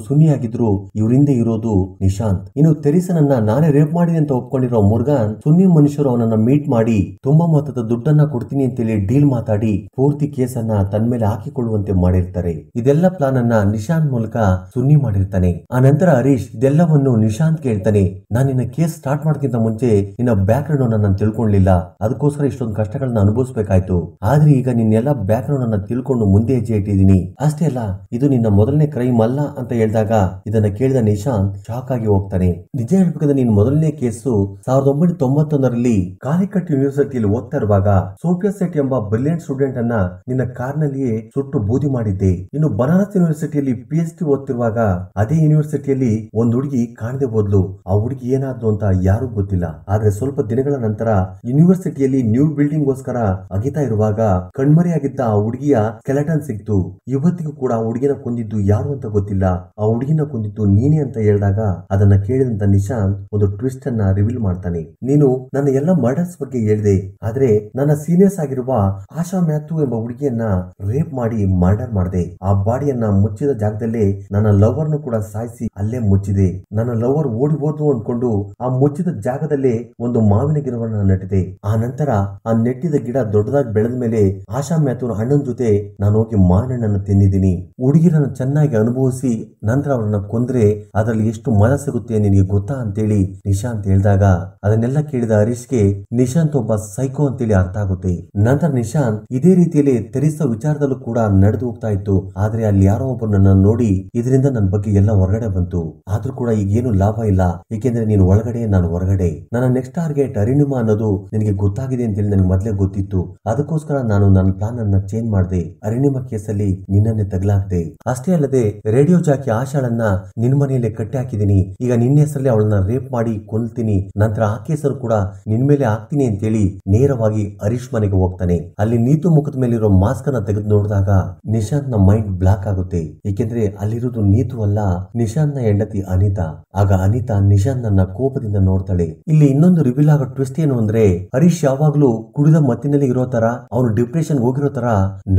ಸುನ್ನಿ ಆಗಿದ್ರು ಇವ್ರ ಹಿಂದೆ ಇರೋದು ನಿಶಾಂತ್. ಇನ್ನು ತೆರಿಸನನ್ನ ನಾನೇ ರೇಪ್ ಮಾಡಿದೆ ಅಂತ ಒಪ್ಕೊಂಡಿರೋ ಮುರ್ಗಾನ್ ಸುನ್ನಿ ಮನುಷ್ಯರು ಅವನನ್ನ ಮೀಟ್ ಮಾಡಿ ತುಂಬಾ ಮೊತ್ತದ ದುಡ್ಡನ್ನ ಕೊಡ್ತೀನಿ ಅಂತೇಳಿ ಡೀಲ್ ಮಾತಾಡಿ ಪೂರ್ತಿ ಕೇಸನ್ನ ತನ್ನ ಮೇಲೆ ಹಾಕಿಕೊಳ್ಳುವಂತೆ ಮಾಡಿರ್ತಾರೆ. ಇದೆಲ್ಲ ಪ್ಲಾನ್ ಅನ್ನ ನಿಶಾಂತ್ ಮೂಲಕ ಸುನ್ನಿ ಮಾಡಿರ್ತಾನೆ. ಆ ನಂತರ ಹರೀಶ್ ಇದೆಲ್ಲವನ್ನು ನಿಶಾಂತ್ ಕೇಳ್ತಾನೆ. ನಾನು ನಿನ್ನ ಕೇಸ್ ಸ್ಟಾರ್ಟ್ ಮಾಡೋದಕ್ಕಿಂತ ಮುಂಚೆ ನಿನ್ನ ಬ್ಯಾಕ್ ಗ್ರೌಂಡ್ ನಾನು ತಿಳ್ಕೊಳ್ಳಿಲ್ಲ, ಅದಕ್ಕೋಸ್ಕರ ಇಷ್ಟೊಂದು ಕಷ್ಟಗಳನ್ನ ಅನುಭವಿಸಬೇಕಾಯ್ತು. ಆದ್ರೆ ಈಗ ನಿನ್ನೆಲ್ಲ ಬ್ಯಾಕ್ ಗ್ರೌಂಡ್ ಅನ್ನ ತಿಳ್ಕೊಂಡು ಮುಂದೆ ಹೆಜ್ಜೆ ಇಟ್ಟಿದ್ದೀನಿ. ಅಷ್ಟೇ ಅಲ್ಲ, ಇದು ನಿನ್ನ ಮೊದಲನೇ ಕ್ರೈಮ್ ಅಲ್ಲ ಅಂತ ಹೇಳಿದಾಗ ಇದನ್ನ ಕೇಳಿದ ನಿಶಾಂತ್ ಶಾಕ್ ಆಗಿ ಹೋಗ್ತಾನೆ. ನಿಜ ಹೇಳ್ಬೇಕಾದ್ರೆ ನಿನ್ನ ಮೊದಲನೇ ಕೇಸು 1991ರಲ್ಲಿ ಕಾಲಿಕಟ್ ಯೂನಿವರ್ಸಿಟಿಯಲ್ಲಿ ಓದ್ತಾ ಇರುವಾಗ ಸೋಫಿಯಾ ಸೆಟ್ ಎಂಬ ಬ್ರಿಲಿಯಂಟ್ ಸ್ಟೂಡೆಂಟ್ ಅನ್ನ ನಿನ್ನ ಕಾರ್ನಲ್ಲಿಯೇ ಸುಟ್ಟು ಬೂದಿ ಮಾಡಿದ್ದೆ. ಇನ್ನು ಬನಾರಸ್ ಯೂನಿವರ್ಸಿಟಿಯಲ್ಲಿ PhD ಓದ್ತಿರುವಾಗ ಅದೇ ಯೂನಿವರ್ಸಿಟಿಯಲ್ಲಿ ಒಂದ್ ಹುಡುಗಿ ಕಾಣದೆ ಹೋದ್ಲು. ಆ ಹುಡುಗಿ ಏನಾದ್ಲು ಅಂತ ಯಾರು ಗೊತ್ತಿಲ್ಲ. ಆದ್ರೆ ಸ್ವಲ್ಪ ದಿನಗಳ ನಂತರ ಯೂನಿವರ್ಸಿಟಿಯಲ್ಲಿ ನ್ಯೂ ಬಿಲ್ಡಿಂಗ್ ಗೋಸ್ಕರ ಅಗಿತಾ ಇರುವಾಗ ಕಣ್ಮರೆಯಾಗಿದ್ದ ಆ ಹುಡುಗಿಯ ಸ್ಕೆಲೆಟನ್ ಸಿಕ್ತು. ಇವತ್ತಿಗೂ ಕೂಡ ಆ ಹುಡುಗಿನ ಕೊಂದಿದ್ದು ಯಾರು ಅಂತ ಗೊತ್ತಿಲ್ಲ. ಆ ಹುಡುಗಿನ ಕೊಂದಿದ್ದು ನೀನೇ ಅಂತ ಹೇಳಿದಾಗ ಅದನ್ನ ಕೇಳಿದಂತ ನಿಶಾಂತ್ ಒಂದು ಟ್ವಿಸ್ಟ್ ಅನ್ನ ರಿವೀಲ್ ಮಾಡ್ತಾನೆ. ನೀನು ನನ್ನ ಎಲ್ಲ ಮರ್ಡರ್ಸ್ ಬಗ್ಗೆ ಹೇಳಿದೆ, ಆದ್ರೆ ನನ್ನ ಸೀನಿಯರ್ಸ್ ಆಗಿರುವ ಆಶಾ ಮ್ಯಾಥ್ಯೂ ಎಂಬ ಹುಡುಗಿಯನ್ನ ರೇಪ್ ಮಾಡಿ ಮರ್ಡರ್ ಮಾಡಿದೆ. ಆ ಬಾಡಿಯನ್ನ ಮುಚ್ಚಿದ ಜಾಗದಲ್ಲೇ ನನ್ನ ಲವರ್ ನು ಕೂಡ ಸಾಯಿಸಿ ಅಲ್ಲೇ ಮುಚ್ಚಿದೆ. ನನ್ನ ಲವರ್ ಓಡಿ ಹೋದ್ಲು ಅಂದ್ಕೊಂಡು ಆ ಮುಚ್ಚಿದ ಜಾಗದಲ್ಲೇ ಒಂದು ಮಾವಿನ ಗಿಡವನ್ನ ನೆಟ್ಟಿದೆ. ಆ ನಂತರ ಆ ನೆಟ್ಟಿದ ಗಿಡ ದೊಡ್ಡದಾಗಿ ಬೆಳೆದ ಮೇಲೆ ಆಶಾ ಮ್ಯಾಥ್ಯೂ ಅಣ್ಣನ ಜೊತೆ ನಾನು ಹೋಗಿ ಮಾವಿನಣ್ಣನ್ನ ತಿಂದಿದ್ದೀನಿ. ಹುಡುಗಿರನ್ನ ಚೆನ್ನಾಗಿ ಅನುಭವಿಸಿ ನಂತರ ಅವರನ್ನ ಕೊಂದ್ರೆ ಅದರಲ್ಲಿ ಎಷ್ಟು ಮಜಾ ಸಿಗುತ್ತೆ ನಿನಗೆ ಗೊತ್ತಾ ಅಂತೇಳಿ ನಿಶಾಂತ್ ಹೇಳಿದಾಗ ಅದನ್ನೆಲ್ಲ ಕೇಳಿದ ಹರೀಶ್ಗೆ ನಿಶಾಂತ್ ಒಬ್ಬ ಸೈಕೋ ಅಂತೇಳಿ ಅರ್ಥ ಆಗುತ್ತೆ. ನಂತರ ನಿಶಾಂತ್ ಇದೇ ರೀತಿಯಲ್ಲಿ ತೆರಿಸೋ ವಿಚಾರದಲ್ಲೂ ಕೂಡ ನಡೆದು ಹೋಗ್ತಾ ಇತ್ತು. ಆದ್ರೆ ಅಲ್ಲಿ ಯಾರೋ ಒಬ್ಬರು ನನ್ನ ನೋಡಿ ಇದರಿಂದ ನನ್ನ ಬಗ್ಗೆ ಎಲ್ಲ ಹೊರಗಡೆ ಬಂತು. ಆದ್ರೂ ಕೂಡ ಈಗೇನು ಲಾಭ ಇಲ್ಲ, ಏಕೆಂದ್ರೆ ನೀನು ಒಳಗಡೆ ನಾನು ಹೊರಗಡೆ. ನನ್ನ ನೆಕ್ಸ್ಟ್ ಟಾರ್ಗೆಟ್ ಅರುಣಿಮಾ ಅನ್ನೋದು ನಿನಗೆ ಗೊತ್ತಾಗಿದೆ ಅಂತೇಳಿ ನನಗೆ ಮೊದಲೇ ಗೊತ್ತಿತ್ತು. ಅದಕ್ಕೋಸ್ಕರ ನಾನು ನನ್ನ ಪ್ಲಾನ್ ಅನ್ನ ಚೇಂಜ್ ಮಾಡಿದೆ. ಅರುಣಿಮಾ ಕೇಸಲ್ಲಿ ನಿನ್ನನ್ನೇ ತಗಲಾಕ್ದೆ. ಅಷ್ಟೇ ಅಲ್ಲದೆ ರೇಡಿಯೋ ಜಾಕಿ ಆಶಾಳನ್ನ ನಿನ್ ಮನೆಯಲ್ಲೇ ಕಟ್ಟಿ ಹಾಕಿದೀನಿ. ಈಗ ನಿನ್ನ ಹೆಸರಲ್ಲಿ ಅವಳನ್ನ ರೇಪ್ ಮಾಡಿ ಕೊಲ್ತೀನಿ. ನಂತರ ಆ ಕೇಸರು ಕೂಡ ನಿನ್ ಮೇಲೆ ಹಾಕ್ತೀನಿ ಅಂತೇಳಿ ನೇರವಾಗಿ ಹರೀಶ್ ಮನೆಗೆ ಹೋಗ್ತಾನೆ. ಅಲ್ಲಿ ನೀತು ಮುಖದ ಮೇಲಿರೋ ಮಾಸ್ಕ್ ಅನ್ನ ತೆಗೆದು ನೋಡಿದಾಗ ನಿಶಾಂತ್ ನ ಮೈಂಡ್ ಬ್ಲಾಕ್ ಆಗುತ್ತೆ. ಏಕೆಂದ್ರೆ ಅಲ್ಲಿರೋದು ನೀತು ಅಲ್ಲ, ನಿಶಾಂತ್ ನ ಹೆಂಡತಿ ಅನಿತಾ. ಆಗ ಅನಿತಾ ನಿಶಾಂತ್ ನನ್ನ ಕೋಪದಿಂದ ನೋಡ್ತಾಳೆ. ಇಲ್ಲಿ ಇನ್ನೊಂದು ರಿವೀಲ್ ಆಗೋ ಟ್ವಿಸ್ಟ್ ಏನು ಅಂದ್ರೆ ಹರೀಶ್ ಯಾವಾಗ್ಲೂ ಕುಡಿದ ಮತ್ತಿನಲ್ಲಿ ಇರೋ ತರ ಅವನು ಡಿಪ್ರೆಷನ್ ಹೋಗಿರೋ ತರ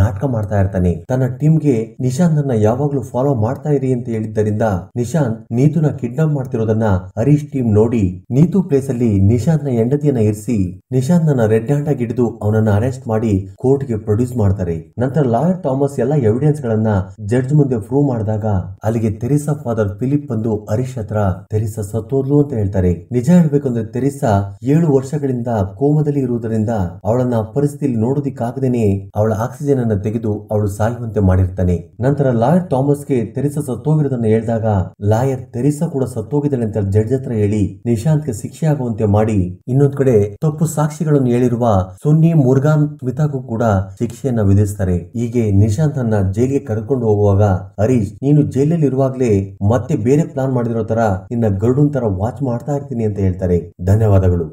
ನಾಟಕ ಮಾಡ್ತಾ ಇರ್ತಾನೆ. ತನ್ನ ಟೀಮ್ಗೆ ನಿಶಾಂತ್ ನನ್ನ ಯಾವಾಗ್ಲೂ ಫಾಲೋ ಮಾಡ್ತಾ ಇರಿ ಅಂತ ಹೇಳಿದ್ದರಿಂದ ನಿಶಾಂತ್ ನೀತುನ ಕಿಡ್ನಾಪ್ ಮಾಡ್ತಿರೋದನ್ನ ಹರೀಶ್ ಟೀಮ್ ನೋಡಿ ನೀತು ಪ್ಲೇಸ್ ಅಲ್ಲಿ ನಿಶಾಂತ್ ನ ಹೆಂಡತಿಯನ್ನ ಇರಿಸಿ ನಿಶಾಂತ್ ನನ್ನ ರೆಡ್ ಹ್ಯಾಂಡ್ ಆಗಿ ಹಿಡಿದು ಅವನನ್ನ ಅರೆಸ್ಟ್ ಮಾಡಿ ಕೋರ್ಟ್ ಗೆ ಪ್ರೊಡ್ಯೂಸ್ ಮಾಡ್ತಾರೆ. ನಂತರ ಲಾಯರ್ ಥಾಮಸ್ ಎಲ್ಲ ಎವಿಡೆನ್ಸ್ ಗಳನ್ನ ಜಡ್ಜ್ ಮುಂದೆ ಪ್ರೂವ್ ಮಾಡಿದಾಗ ಅಲ್ಲಿಗೆ ತೆರಿಸಾ ಫಾದರ್ ಫಿಲಿಪ್ ಬಂದು ಹರೀಶ್ ಹತ್ರ ತೆರಿಸಾ ಸತ್ತೋದ್ಲು ಅಂತ ಹೇಳ್ತಾರೆ. ನಿಜ ಹೇಳ್ಬೇಕಂದ್ರೆ ತೆರಿಸಾ 7 ವರ್ಷಗಳಿಂದ ಕೋಮದಲ್ಲಿ ಇರುವುದರಿಂದ ಅವಳನ್ನ ಪರಿಸ್ಥಿತಿಯಲ್ಲಿ ನೋಡೋದಿಕ್ಕಾಗದೇನೆ ಅವಳ ಆಕ್ಸಿಜನ್ ಅನ್ನ ತೆಗೆದು ಅವಳು ಸಾಯುವಂತೆ ಮಾಡಿರ್ತಾನೆ. ನಂತರ ಲಾಯರ್ ಥಾಮಸ್ಗೆ ತೆರಿಸಾ ಸತ್ತೋಗಿರೋದನ್ನ ಹೇಳಿದಾಗ ಲಾಯರ್ ತೆರಿಸಾ ಕೂಡ ಸತ್ತೋಗಿದ್ದಾಳೆ ಅಂತ ಜಡ್ಜ್ ಹತ್ರ ಹೇಳಿ ನಿಶಾಂತ್ಗೆ ಶಿಕ್ಷೆ ಆಗುವಂತೆ ಮಾಡಿ ಇನ್ನೊಂದ್ ಕಡೆ ತಪ್ಪು ಸಾಕ್ಷಿಗಳನ್ನು ಹೇಳಿರುವ ಸುನ್ನಿ ಮುರ್ಗಾನ್ ಸ್ಮಿತಾಗೂ ಕೂಡ ಶಿಕ್ಷೆಯನ್ನ ವಿಧಿಸ್ತಾರೆ. ಹೀಗೆ ನಿಶಾಂತ್ ಅನ್ನ ಜೈಲಿಗೆ ಕರ್ಕೊಂಡು ಹೋಗುವಾಗ ಹರೀಶ್ ನೀನು ಜೈಲಲ್ಲಿ ಇರುವಾಗ್ಲೇ ಮತ್ತೆ ಬೇರೆ ಪ್ಲಾನ್ ಮಾಡಿರೋ ತರ ನಿನ್ನ ಗರುಡನ್ ತರ ವಾಚ್ ಮಾಡ್ತಾ ಇರ್ತೀನಿ ಅಂತ ಹೇಳ್ತಾರೆ. ಧನ್ಯವಾದಗಳು.